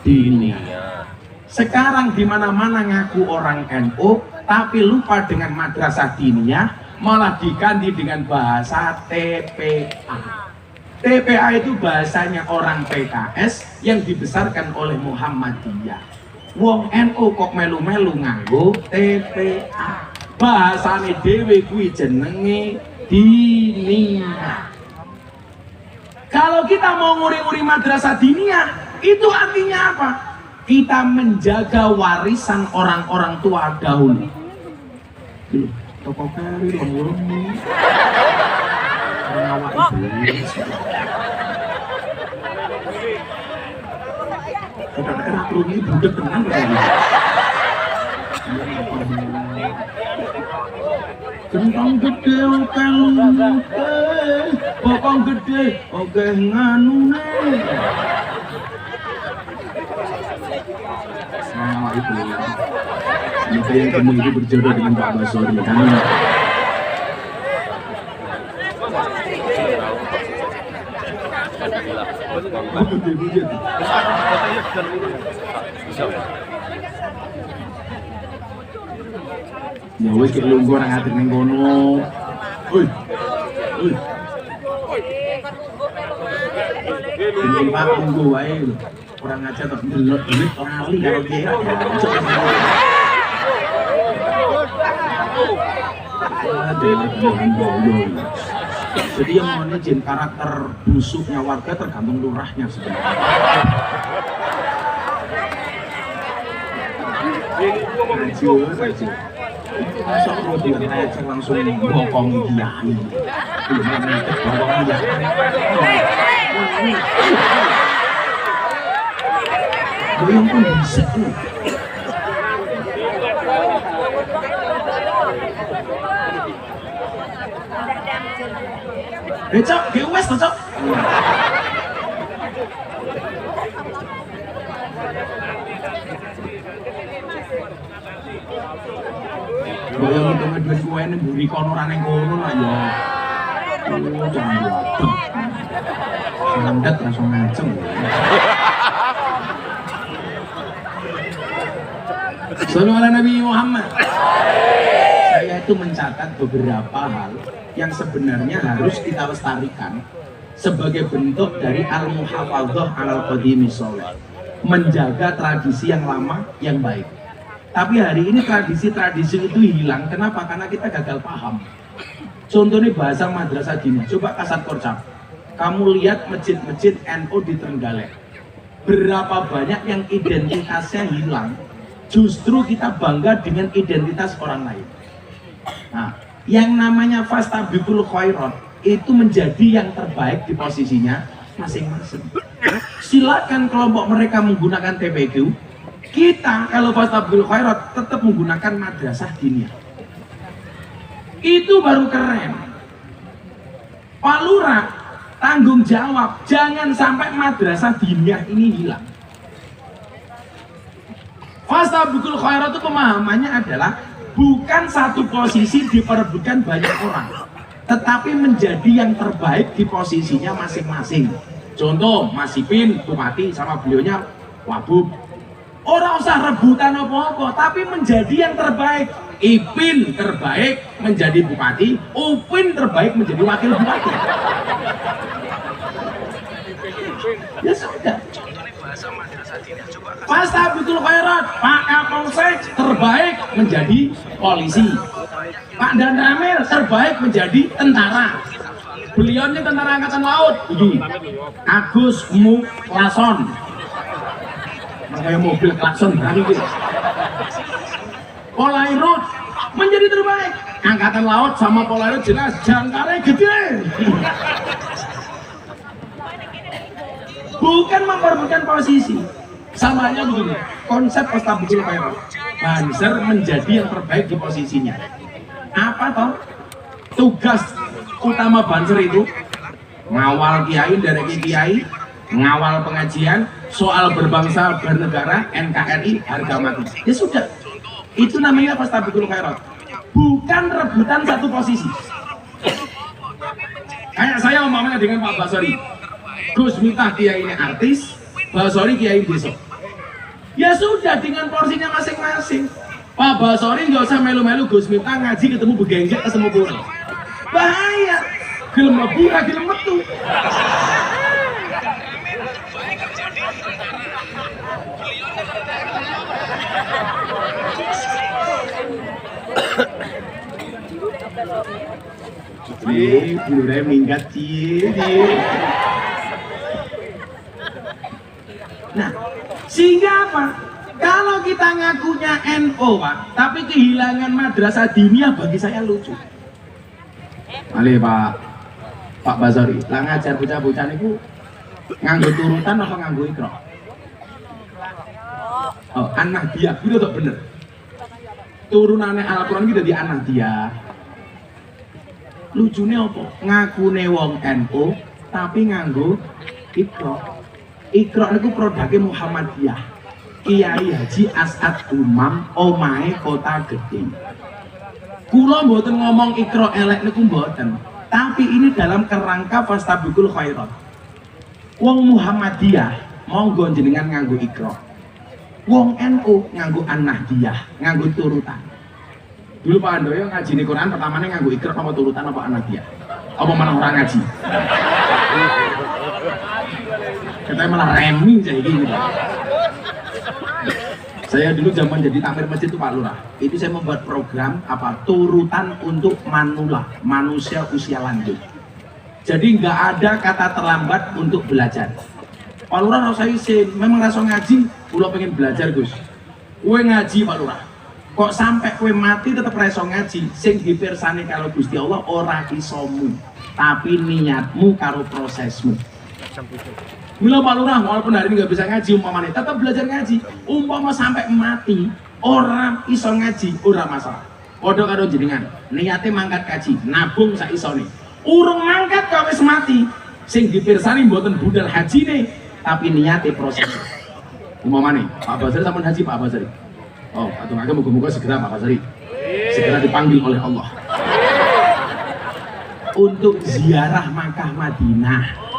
diniyah. Sekarang di mana-mana ngaku orang NU tapi lupa dengan madrasah diniyah, malah diganti dengan bahasa TPA. TPA itu bahasanya orang PKS yang dibesarkan oleh Muhammadiyah. Wong NU kok melu-melu nganggo TPA. Bahasane dhewe kuwi jenenge diniyah. Kalau kita mau nguri-nguri madrasah diniyah, itu artinya apa? Kita menjaga warisan orang-orang tua dahulu. Toko kari, lembur-lembur. Ngawak iblis. Kata-kata kerungi budek tenang katanya. Kentang gede oke lumute, bokong gede oke nganune. Nah itu semoga yang kamu itu berjodoh dengan Pak Basori. Amin. Ya wis ki lungguh nang ati ning kono. Oi. Oi. Ini Pak lungguh wae. Orang aja tok ndelok duit ora ali karo kira. Jadi yang mau izin karakter busuknya warga tergantung lurahnya sebenarnya. Masa kalau tidak ngecek langsung bokong kiai. Belum ngecek bokong kiai. Boyong pun bisa tuh. Cok, GWS tuh Cok. Boyong itu ngedwes gue ini buri kono raneng kono lah ya. Jangan buat. Sendat langsung ngaceng. Sallu ala Nabi Muhammad. Saya itu mencatat beberapa hal yang sebenarnya harus kita lestarikan sebagai bentuk dari al-muhafadzah alal qadimi sholih, menjaga tradisi yang lama yang baik. Tapi hari ini tradisi-tradisi itu hilang. Kenapa? Karena kita gagal paham. Contohnya bahasa madrasah diniyah. Coba Kasat Korcap, kamu lihat masjid-masjid NU di Trenggalek, berapa banyak yang identitasnya hilang. Justru kita bangga dengan identitas orang lain. Nah, yang namanya fastabiqul khairat itu menjadi yang terbaik di posisinya masing-masing. Silakan kelompok mereka menggunakan TPQ, kita kalau fastabiqul khairat tetap menggunakan madrasah diniyah. Itu baru keren. Pak Lurah, tanggung jawab, jangan sampai madrasah diniyah ini hilang. Fastabiqul khairat itu pemahamannya adalah bukan satu posisi diperebutkan banyak orang, tetapi menjadi yang terbaik di posisinya masing-masing. Contoh, Mas Ipin, Bupati sama beliaunya Wabub. Orang usah rebutan apa-apa, tapi menjadi yang terbaik. Ipin terbaik menjadi bupati, Upin terbaik menjadi wakil bupati. Ya sudah. Fastabiqul khairat, Pak Kapolsek terbaik menjadi polisi. Pak Dan Ramil terbaik menjadi tentara. Beliaunya tentara angkatan laut. Ini Agus Muklason. Kayak mobil klakson hari ini. Polairut menjadi terbaik. Angkatan laut sama Polairut jelas jangkarnya gede. Bukan memperebutkan posisi. Samanya begini, konsep Fastabiqul khairat. Banser menjadi yang terbaik di posisinya. Apa toh? Tugas utama Banser itu ngawal kiai dari kiai, ngawal pengajian, soal berbangsa bernegara, NKRI, harga mati. Ya sudah. Itu namanya Fastabiqul khairat. Bukan rebutan satu posisi. Kayak saya umpamanya dengan Pak Basori. Gus Miftah kiai ini artis, Basori kiai besok. Ya sudah, dengan porsinya masing-masing. Pak Basori nggak usah melu-melu, Gus Miftah ngaji ketemu begenjek ketemu kurang. Bahaya. Gelem lebu, gelem metu. Bulurnya minggat cie. Nah, sehingga apa? Kalau kita ngakunya NU, Pak, tapi kehilangan madrasah diniyah bagi saya lucu. Mali Pak Basori, lah ngajar bocah-bocah niku nganggo turutan apa nganggo ikro? Oh, anak dia, itu tuh bener. Turunannya Al-Quran kita di anak dia. Lucunya apa? Ngakune wong NU tapi nganggo ikro. Ikro itu produknya Muhammadiyah. Kiai Haji As'ad Umam omahe kota gede. Kula mboten ngomong ikro elek niku mboten, tapi ini dalam kerangka Fastabiqul khairat. Wong Muhammadiyah monggo jenengan nganggo ikro. Wong NU nganggo An-Nahdiyah, nganggo turutan. Dulu Pak Handoyo ngaji di Quran pertamanya nganggo ikro apa turutan apa An-Nahdiyah? Apa malah orang ngaji? Kita malah remi kayak gini. Saya dulu zaman jadi takmir masjid itu Pak Lurah. Itu saya membuat program apa turutan untuk manula, manusia usia lanjut. Jadi nggak ada kata terlambat untuk belajar. Pak Lurah rasa isin, memang rasa ngaji, pulau pengen belajar Gus. Kue ngaji Pak Lurah. Kok sampai kue mati tetap rasa ngaji. Sing dipirsani kalau Gusti Allah ora isomu, tapi niatmu karo prosesmu. Mila Pak Lurah, walaupun hari ini nggak bisa ngaji umpamanya, tetap belajar ngaji. Umpama sampai mati, orang iso ngaji, ora masalah. Podo karo jenengan, niatnya mangkat kaji, nabung sak isone. Urung mangkat kok wis mati, sing dipirsani mboten budal hajine, tapi niatnya proses. Umpamanya, Pak Basri sampun haji Pak Basri. Oh, atau agak moga-moga segera Pak Basri, segera dipanggil oleh Allah untuk ziarah Makkah Madinah.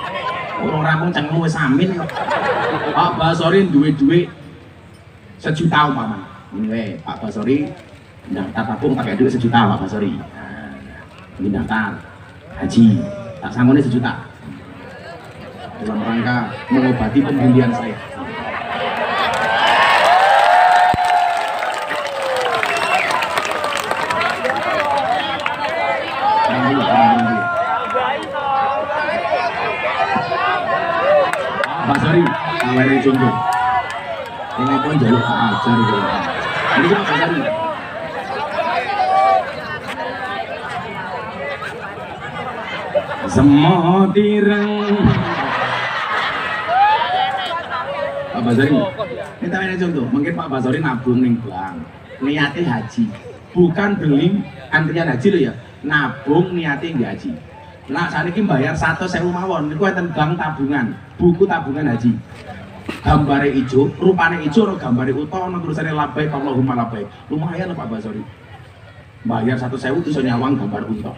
Orang rampung canggung wis amin kok. Pak Basori duwe-duwe 1 juta umpamanya. Ini we Pak Basori daftar tabung pakai duit 1 juta Pak Basori. Nah, ini daftar haji tak sanggupnya 1 juta. Dalam rangka mengobati pembulian saya. Pak Sari, awalnya contoh. Ini pun jalur ajar gitu. Ini kan Pak Sari. Semua tirang. Pak Basari, ini awalnya contoh. Mungkin Pak Basari nabung nih bang. Niatnya haji, bukan beli antrian haji loh ya. Nabung niatnya nggak haji. Nah, saniki bayar 100.000 mawon niku enten bank tabungan, buku tabungan haji. Gambare ijo, rupane ijo ora gambare uta ana tulisane labbaik Allahumma labbaik. Lumayan Pak Basori. Bayar 100.000 iso nyawang gambar unta.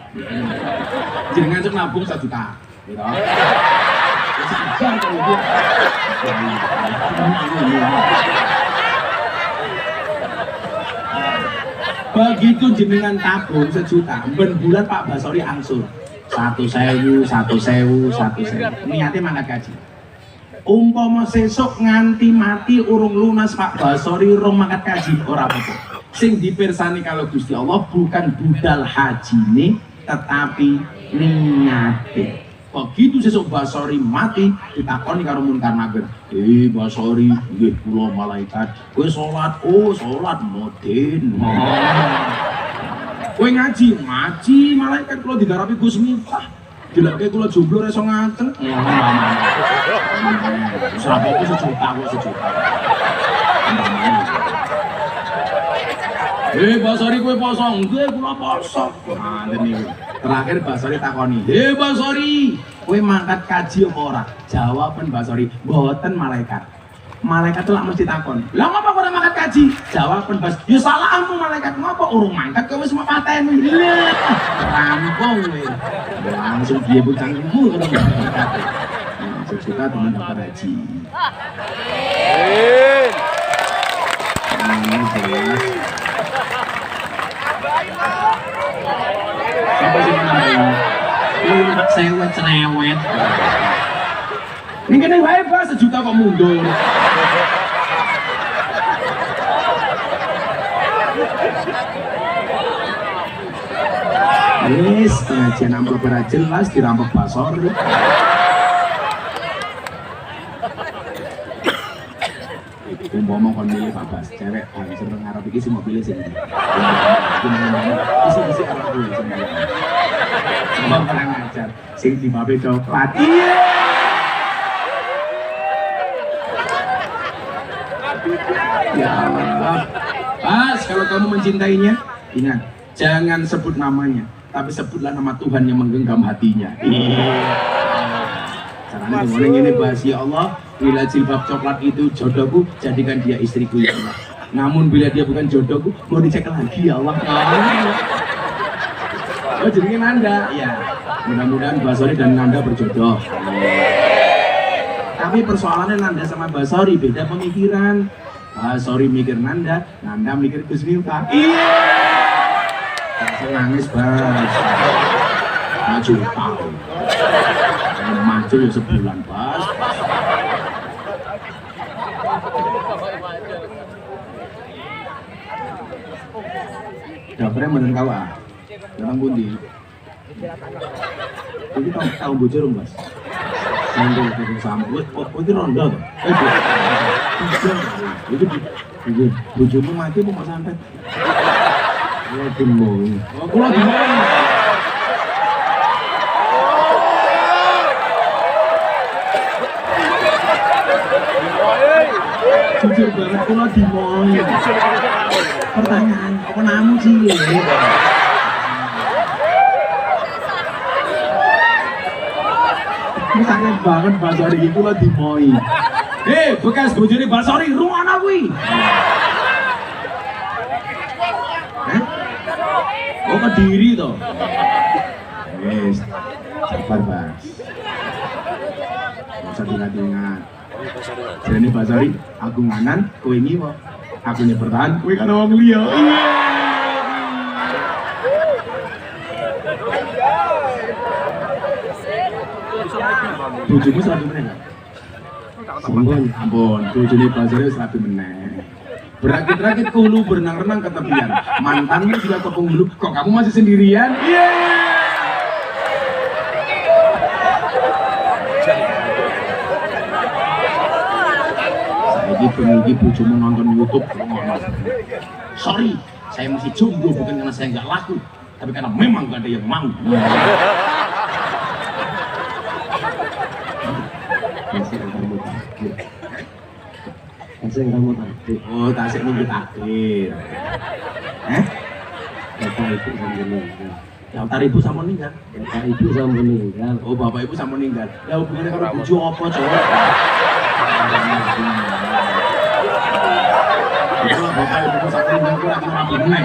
Jenengan cek nabung 1 juta. Gitu. Begitu jenengan tabung 1 juta, ben bulan Pak Basori angsur 1.000, 1.000, 1.000. Niate mangkat gaji. Umpama sesuk nganti mati urung lunas Pak Basori rong mangkat gaji ora apa-apa. Sing dipirsani kalau Gusti Allah bukan budal hajine tetapi niate. Begitu sesuk Basori mati ditakoni karo Munkar Nakir, Basori nggih kula malaikat kowe salat, oh salat modin. Kowe ngaji malaikat kula digarapi Gus Miftah. Dilake kula jomblo iso nganteng. Serap itu sejuta kok sejuta. Basori kowe poso? Nggih kula poso. Manten niku. Terakhir Basori takoni, Basori, kowe mangkat kaji apa ora? Jawaban Basori, mboten malaikat. Malaikat tuh mesti takon, lah ngapa ora mangkat kaji? Jawaban Bas, ya salahmu malaikat, ngapa urung mangkat kowe wis mepateni. Rampung kowe. Langsung dia butangmu kalau mangkat. Suka teman dapat haji. Siapa sih namanya? Lu sewet cerewet. Ini kena wae Pak, 1 juta kok mundur. Wis pengajian amplop ora jelas dirampok Basori. Umpama kon milih Pak Bas, cewek hancur ngarep iki sing mau pilih sing. Isi-isi arep kuwi sing. Mbak pernah ngajar sing dimabe coklat. Iya. Ya Allah. Bas, kalau kamu mencintainya, ingat, jangan sebut namanya, tapi sebutlah nama Tuhan yang menggenggam hatinya. Iya. Caranya ngomong ini Bas, ya Allah, bila jilbab coklat itu jodohku, jadikan dia istriku ya Allah. Namun bila dia bukan jodohku, mau dicek lagi ya Allah. Oh jadinya Nanda, ya. Mudah-mudahan Basori dan Nanda berjodoh. Tapi persoalannya Nanda sama Basori beda pemikiran. Basori mikir Nanda, Nanda mikir Gus Miftah. Iya. Saya nangis Bas. Maju tahun. Maju ya sebulan Bas. Dapurnya menurut kau ah, datang pundi. Jadi tahu bocor Mas. Sambil ketemu sambut, oh itu ronda tuh. Itu bojomu mati mau santet. Ya timbul. Oh kula gimana? Jujur banget kula dimoy. Pertanyaan, apa namu sih? Ini sangat banget Basori itu lah dimoy. Bekas bojone Basori ruana kuwi. Oh Kediri toh. Wes, sabar Bas. Masa diingat-ingat. Jadi Basori, aku nganan, kowe ngiwo. Aku bertahan, kowe kan wong liya. Bojomu serapi meneh kan? Ampun, bojone Basori serapi meneh. Berakit-rakit ke hulu, berenang-renang ke tepian. Mantanmu juga ke penghulu, kok kamu masih sendirian? Iya. Saya pengen bojomu nonton YouTube. Sorry, saya masih jomblo bukan karena saya nggak laku, tapi karena memang gak ada yang mau. Tasik kamu takdir. Oh, tasik nunggu takdir. Bapak ibu sambil nunggu. Daftar ibu sama meninggal. Bapak ibu sama meninggal. Oh, bapak ibu sama meninggal. Ya hubungannya kalau bojo apa, cowok? Kalau bapak ibu sama meninggal ku lagi rapi meneh.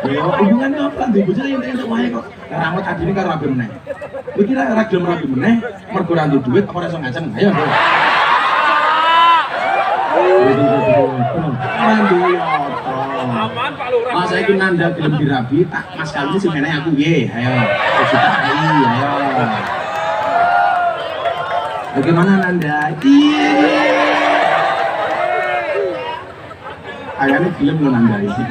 Ya hubungannya apa? Di bojo yang entuk wae kok. Rambut adine karo rapi meneh. Kowe kira ora gelem rapi meneh mergo ora nduk duit apa ora iso ngajeng? Ayo. Aman Pak Lurah. Mas saiki nanda gelem dirabi, tak Mas kali sing menehi aku nggih. Ayo. Kita ayo. Bagaimana Nanda? Iya. Ayane gelem lho Nanda iki.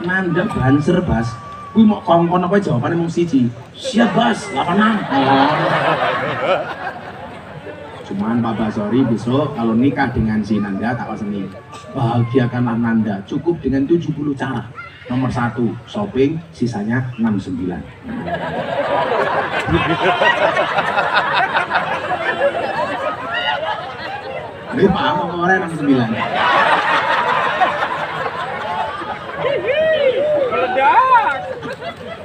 Nanda banser, Bas. Kuwi mau kongkon apa jawabane mung siji. Siap, Bas. 86. Oh. Cuman Pak Basori besok kalau nikah dengan si Nanda tak paseni. Bahagiakanlah Nanda cukup dengan 70 cara. Nomor 1, shopping, sisanya 69. Ini paham apa orang 69? Meledak.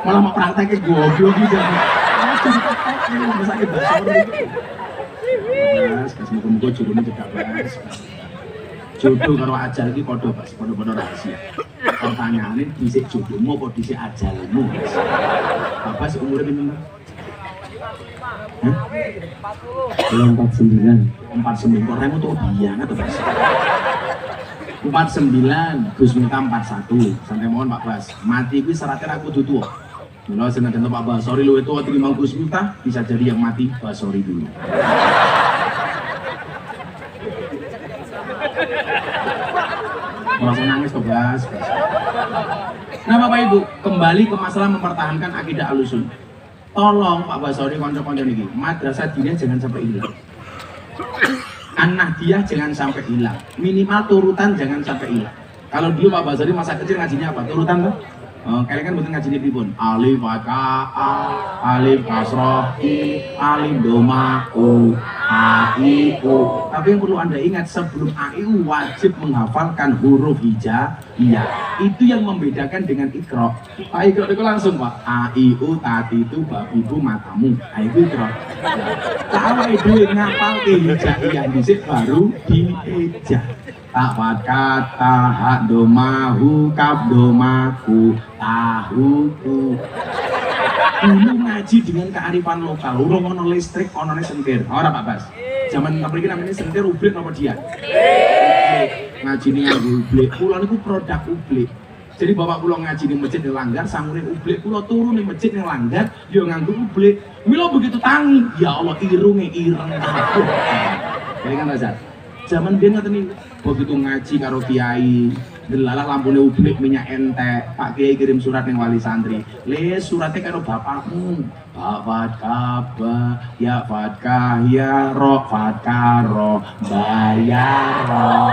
Malah mau prakteknya goblok gitu. Masa sakit Basori. Mas, semoga-moga jodohnya tidak beres. Jodoh karo ajal iki padha Mas, padha-padha rahasia. Pertanyaane dhisik jodohmu apa dhisik ajalmu, Mas? Bapak sik umure pinten? Hah? 49. 49 kok remu tuh biangat to, Mas. 49, Gus minta 41. Santai mohon Pak Bas. Mati kuwi syaratnya ra kudu tuwa. Mula senajan Pak Basori luwih tuwa tinimbang Gus Miftah, bisa jadi yang mati Basori dulu. Langsung nangis kok Bas. Nah Bapak Ibu, kembali ke masalah mempertahankan akidah Ahlussunnah. Tolong Pak Basori konco-konco niki, madrasah diniyah jangan sampai hilang. An-Nahdiyah jangan sampai hilang. Minimal turutan jangan sampai hilang. Kalau dia Pak Basori masa kecil ngajinya apa? Turutan tuh? Kalian kan bukan ngaji pripun? Alif fathah a, alif kasroh i, alif doma u, a i u. Tapi yang perlu Anda ingat sebelum a i u wajib menghafalkan huruf hijaiyah. Itu yang membedakan dengan ikro. Pak ikro itu langsung Pak. A i u tadi itu babibu matamu. Itu ikro. Kalau itu ngapal ke hijaiyah dhisik baru diejah. Tak kata hak domahu kaf domaku tahuku. Dulu ngaji dengan kearifan lokal, urung ono listrik, ono sentir. Ora Pak Bas. Zaman mriki namanya sentir ublik apa dia? Ngaji nih ublik. Kula niku produk ublik. Jadi bapak kula ngaji di masjid ning Langgar, sangune ublik kula turu ning masjid ning Langgar, yo nganggo ublik. Mila begitu tangi, ya Allah irunge ireng kabeh. Jadi kan Bazar. Zaman biyen ngoten niku, begitu ngaji karo kiai, delalah lampune ublik minyak entek, Pak Kiai kirim surat ning wali santri. Le suratnya karo bapakmu. Bapak kaba, ya fatkah, ya ro fatkah ro, bayar ro.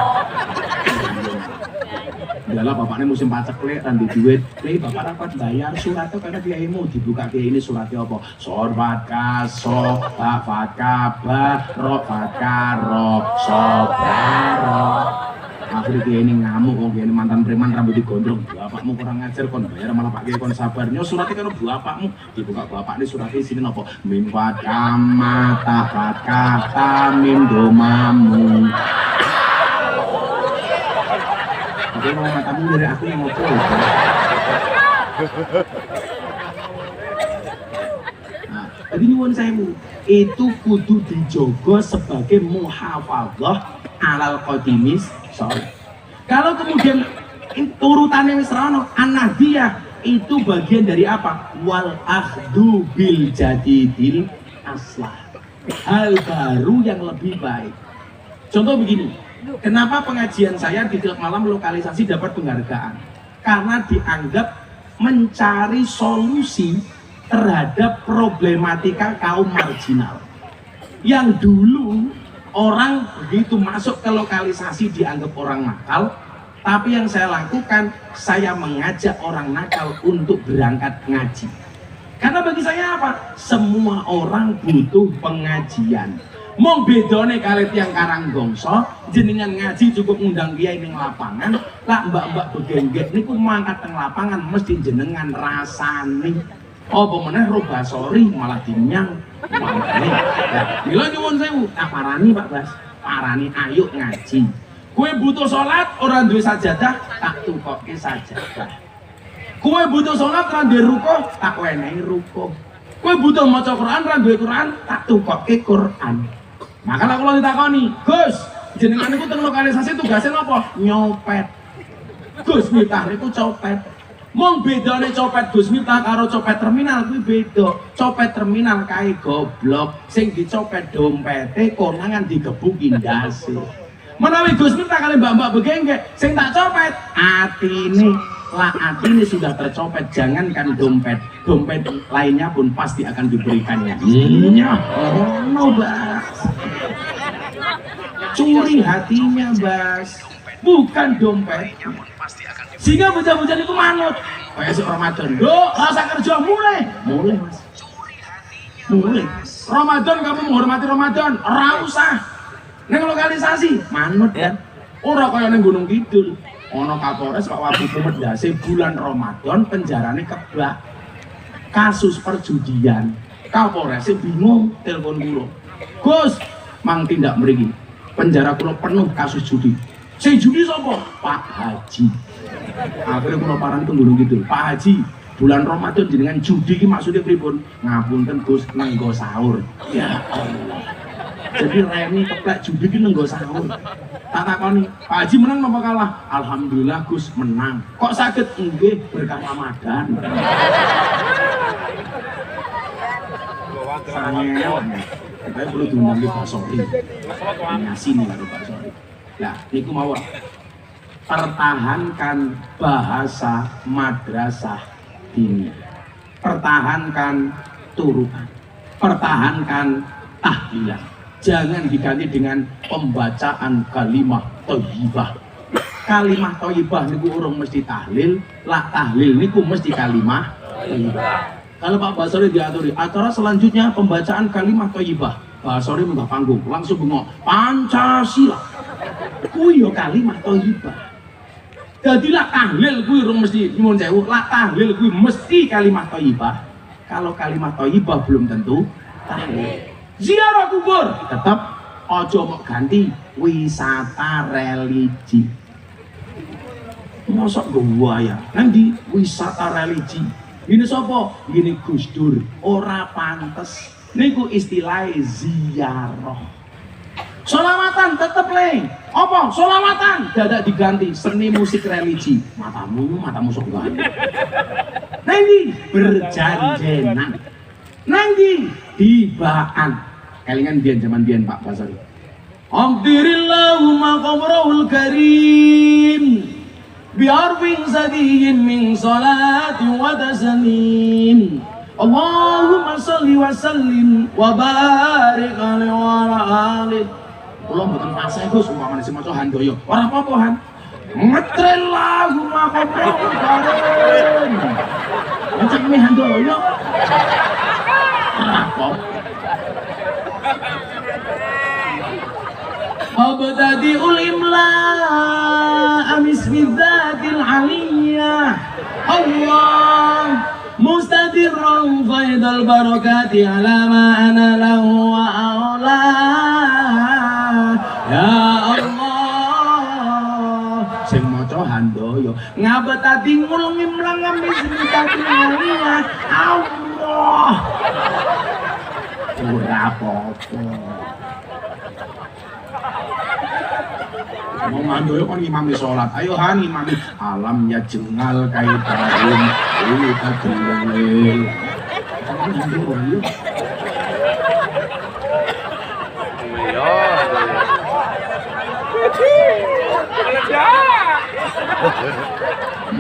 Dalah bapaknya musim pacek lek dan duit, lek bapak rapat bayar suratnya karena kiaimu dibuka kiai ini suratnya apa? Sorbat kaso, bapak kaba, ro fatkah ro, sobaro. Akhirnya kiai ini ngamuk, oh kiai ini mantan preman rambut digondrong. Bapakmu kurang ngajar kon bayar malah pak kiai kon sabarnya suratnya kan bapakmu dibuka bapak ini suratnya sini apa? Min fatkah mata fatkah tamim domamu. Oke, mau matamu dari aku yang ngobrol. Nah, jadi nyuwun sewu, itu kudu dijogo sebagai muhafadzah alal qadimis. Sorry. Kalau kemudian urutannya wis rono, An-Nahdiyah itu bagian dari apa? Wal akhdu bil jadidil aslah. Hal baru yang lebih baik. Contoh begini. Kenapa pengajian saya di tiap malam lokalisasi dapat penghargaan? Karena dianggap mencari solusi terhadap problematika kaum marginal. Yang dulu orang begitu masuk ke lokalisasi dianggap orang nakal, tapi yang saya lakukan, saya mengajak orang nakal untuk berangkat ngaji. Karena bagi saya apa? Semua orang butuh pengajian. Mong bedone kali tiyang Karanggongso, jenengan ngaji cukup ngundang kiai ning lapangan, lah mbak-mbak begenggek niku mangkat teng lapangan mesti jenengan rasani. Apa meneh ro basori malah dinyang. Makane, mila nyuwun sewu, tak parani Pak Bas. Parani ayo ngaji. Kowe butuh salat ora duwe sajadah, tak tukokke sajadah. Kowe butuh salat ora duwe rukuh, tak wenehi rukuh. Kowe butuh maca Quran ora duwe Quran, tak tukokke Quran. Maka kalau ditakoni, Gus, jenengan niku teng lokalisasi tugasnya apa? Nyopet. Gus Miftah niku copet. Mong bedane copet Gus Miftah karo copet terminal kuwi beda. Copet terminal kae goblok, sing dicopet dompete konangan digebuki ndase. Menawi Gus Miftah kali mbak-mbak begenggek, sing tak copet atine. Lah atine sudah tercopet, jangankan dompet, dompet lainnya pun pasti akan diberikannya. Iya, no Bas. Curi hatinya Bas, bukan dompet. Sehingga bocah-bocah itu manut kayak si Ramadan, do rasa kerja mulai Mas, mulai Ramadan, kamu menghormati Ramadan, ora usah neng lokalisasi manut kan, ora kaya neng Gunung Kidul ono Kapolres Pak Wabu Kumedase bulan Ramadan penjarane kebak kasus perjudian. Kapolresnya bingung, telepon kula, Gus mang tindak mriki penjara kula penuh kasus judi. Sing judi sapa? Pak Haji. Akhirnya kula paran ke Gunung Kidul, Pak Haji bulan Ramadan jenengan judi iki maksudnya pripun? Ngapunten Gus, nenggo sahur. Ya Allah. Jadi remi keplek judi iki nenggo sahur. Tak takoni, Pak Haji menang napa kalah? Alhamdulillah Gus menang. Kok sakit? Nggih berkah Ramadan. Sangel. Kita perlu diundang di Pak Sori. Ngasih nih karo Pak Sori. Nah, niku mawon. Pertahankan bahasa madrasah dini, pertahankan turunan, pertahankan tahlilan, jangan diganti dengan pembacaan kalimah thayyibah. Kalimah thayyibah niku urung mesti tahlil, lah tahlil niku mesti kalimah thayyibah. Kalau Pak Basori diaturi acara selanjutnya pembacaan kalimah thayyibah, Basori munggah panggung langsung bengok Pancasila, kuwi yo kalimah thayyibah. Jadilah tahlil kuwi urung mesti nyuwun sewu, lah tahlil kuwi mesti kalimat thayyibah. Kalau kalimat thayyibah belum tentu tahlil. Ziarah kubur tetap ojo mau ganti wisata religi. Mosok gua ya, nanti wisata religi. Ini sapa? Gini Gus Dur, ora pantes. Niku istilah ziarah. Solawatan tetep le, apa? Solawatan dadak diganti seni musik religi. Matamu sok gak. Nanti berjanjenan, nanti tibaan. Kelingan biyen zaman biyen Pak Basari. Amdirillahumma qabrahul karim biarfin sadiyin min salati wa taslim. Allahumma salli wa sallim wa barik alaihi wa ala alihi. Kula mboten fase Gus, umpamane sing maca handoyo. Ora apa-apa Han. Ngetril lagu maka karim. Macam ini handoyo. Ora apa. Abtadi'ul imla bismi dzatil aliyah. Allah mustadirran faidal barakati ala ma ana lahu wa aula. Ya Allah, sing maca handoyo ngabetati ngulungi mlang bismi dzatil aliyah. Allah. Ora apa-apa. Mau mandoyo kan imami sholat, ayo Han imami alam ya jengal kaitain kita jengal.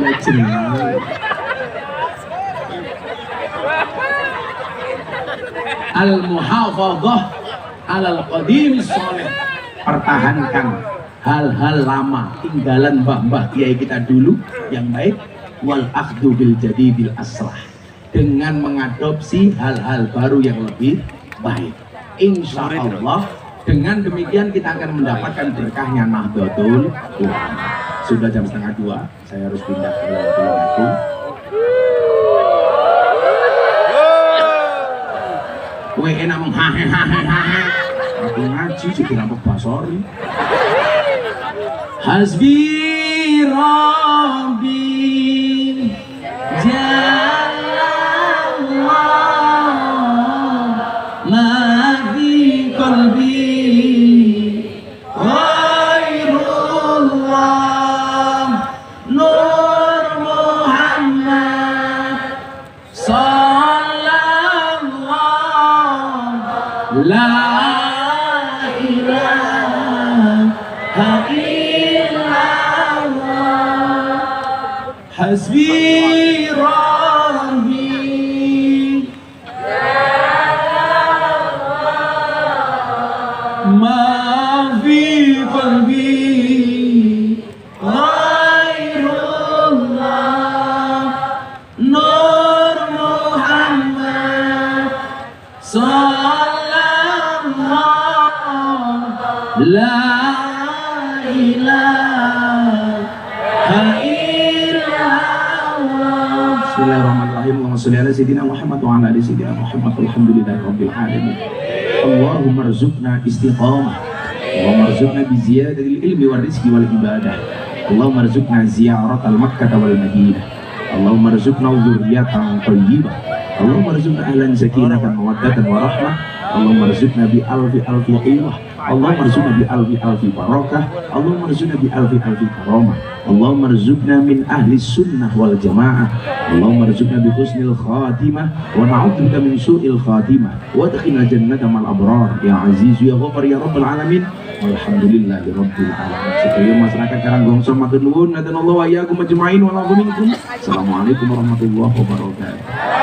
Ya jengal. Al-muhafadhah alal qadim sholih. Pertahankan hal-hal lama tinggalan mbah-mbah kiai kita dulu yang baik, wal akhdhu bil jadidil aslah, dengan mengadopsi hal-hal baru yang lebih baik. Insya Allah Dengan demikian kita akan mendapatkan berkahnya Nahdlatul Ulama. Sudah jam 1:30, saya harus pindah ke Tulungagung. Kowe enak menghahe. Aku ngaji juga rampok basori. Hasbi Rabbi Jalla ma fi qalbi ghairullah Nur Muhammad sallallahu la ilaha illallah hasbi rabbi ma fi qalbi ghairullah Nur Muhammad sallallahu la ilaha illallah. Bismillahirrahmanirrahim. Allahumma sholli ala sayyidina Muhammad wa ala ali sayyidina Muhammad. Alhamdulillahirabbil alamin. Allahumma rzuqna istiqamah. Allahumma rzuqna bi ziyadatil ilmi wal rizqi wal ibadah. Allahumma rzuqna ziyaratal Makkah wal Madinah. Allahumma rzuqna dzurriyyatan thayyibah. Allahumma rzuqna ahlan sakinatan mawaddatan wa rahmah. Allahumma rzuqna bi alfi qiwah. Allahumma rzuqna bi alfi barakah. Allahumma rzuqna bi alfi karamah. Allahumma rzuqna min ahli sunnah wal jamaah. Allahumma rzuqna bi husnil khatimah wa na'udzubika min su'il khatimah wa adkhilna jannata mal abrar ya aziz ya ghafar ya rabbal alamin. Walhamdulillahi rabbil alamin. Supaya masyarakat Karanggongso matur nuwun, nadan Allah wa iyyakum ajmain wa la minkum. Assalamualaikum warahmatullahi wabarakatuh.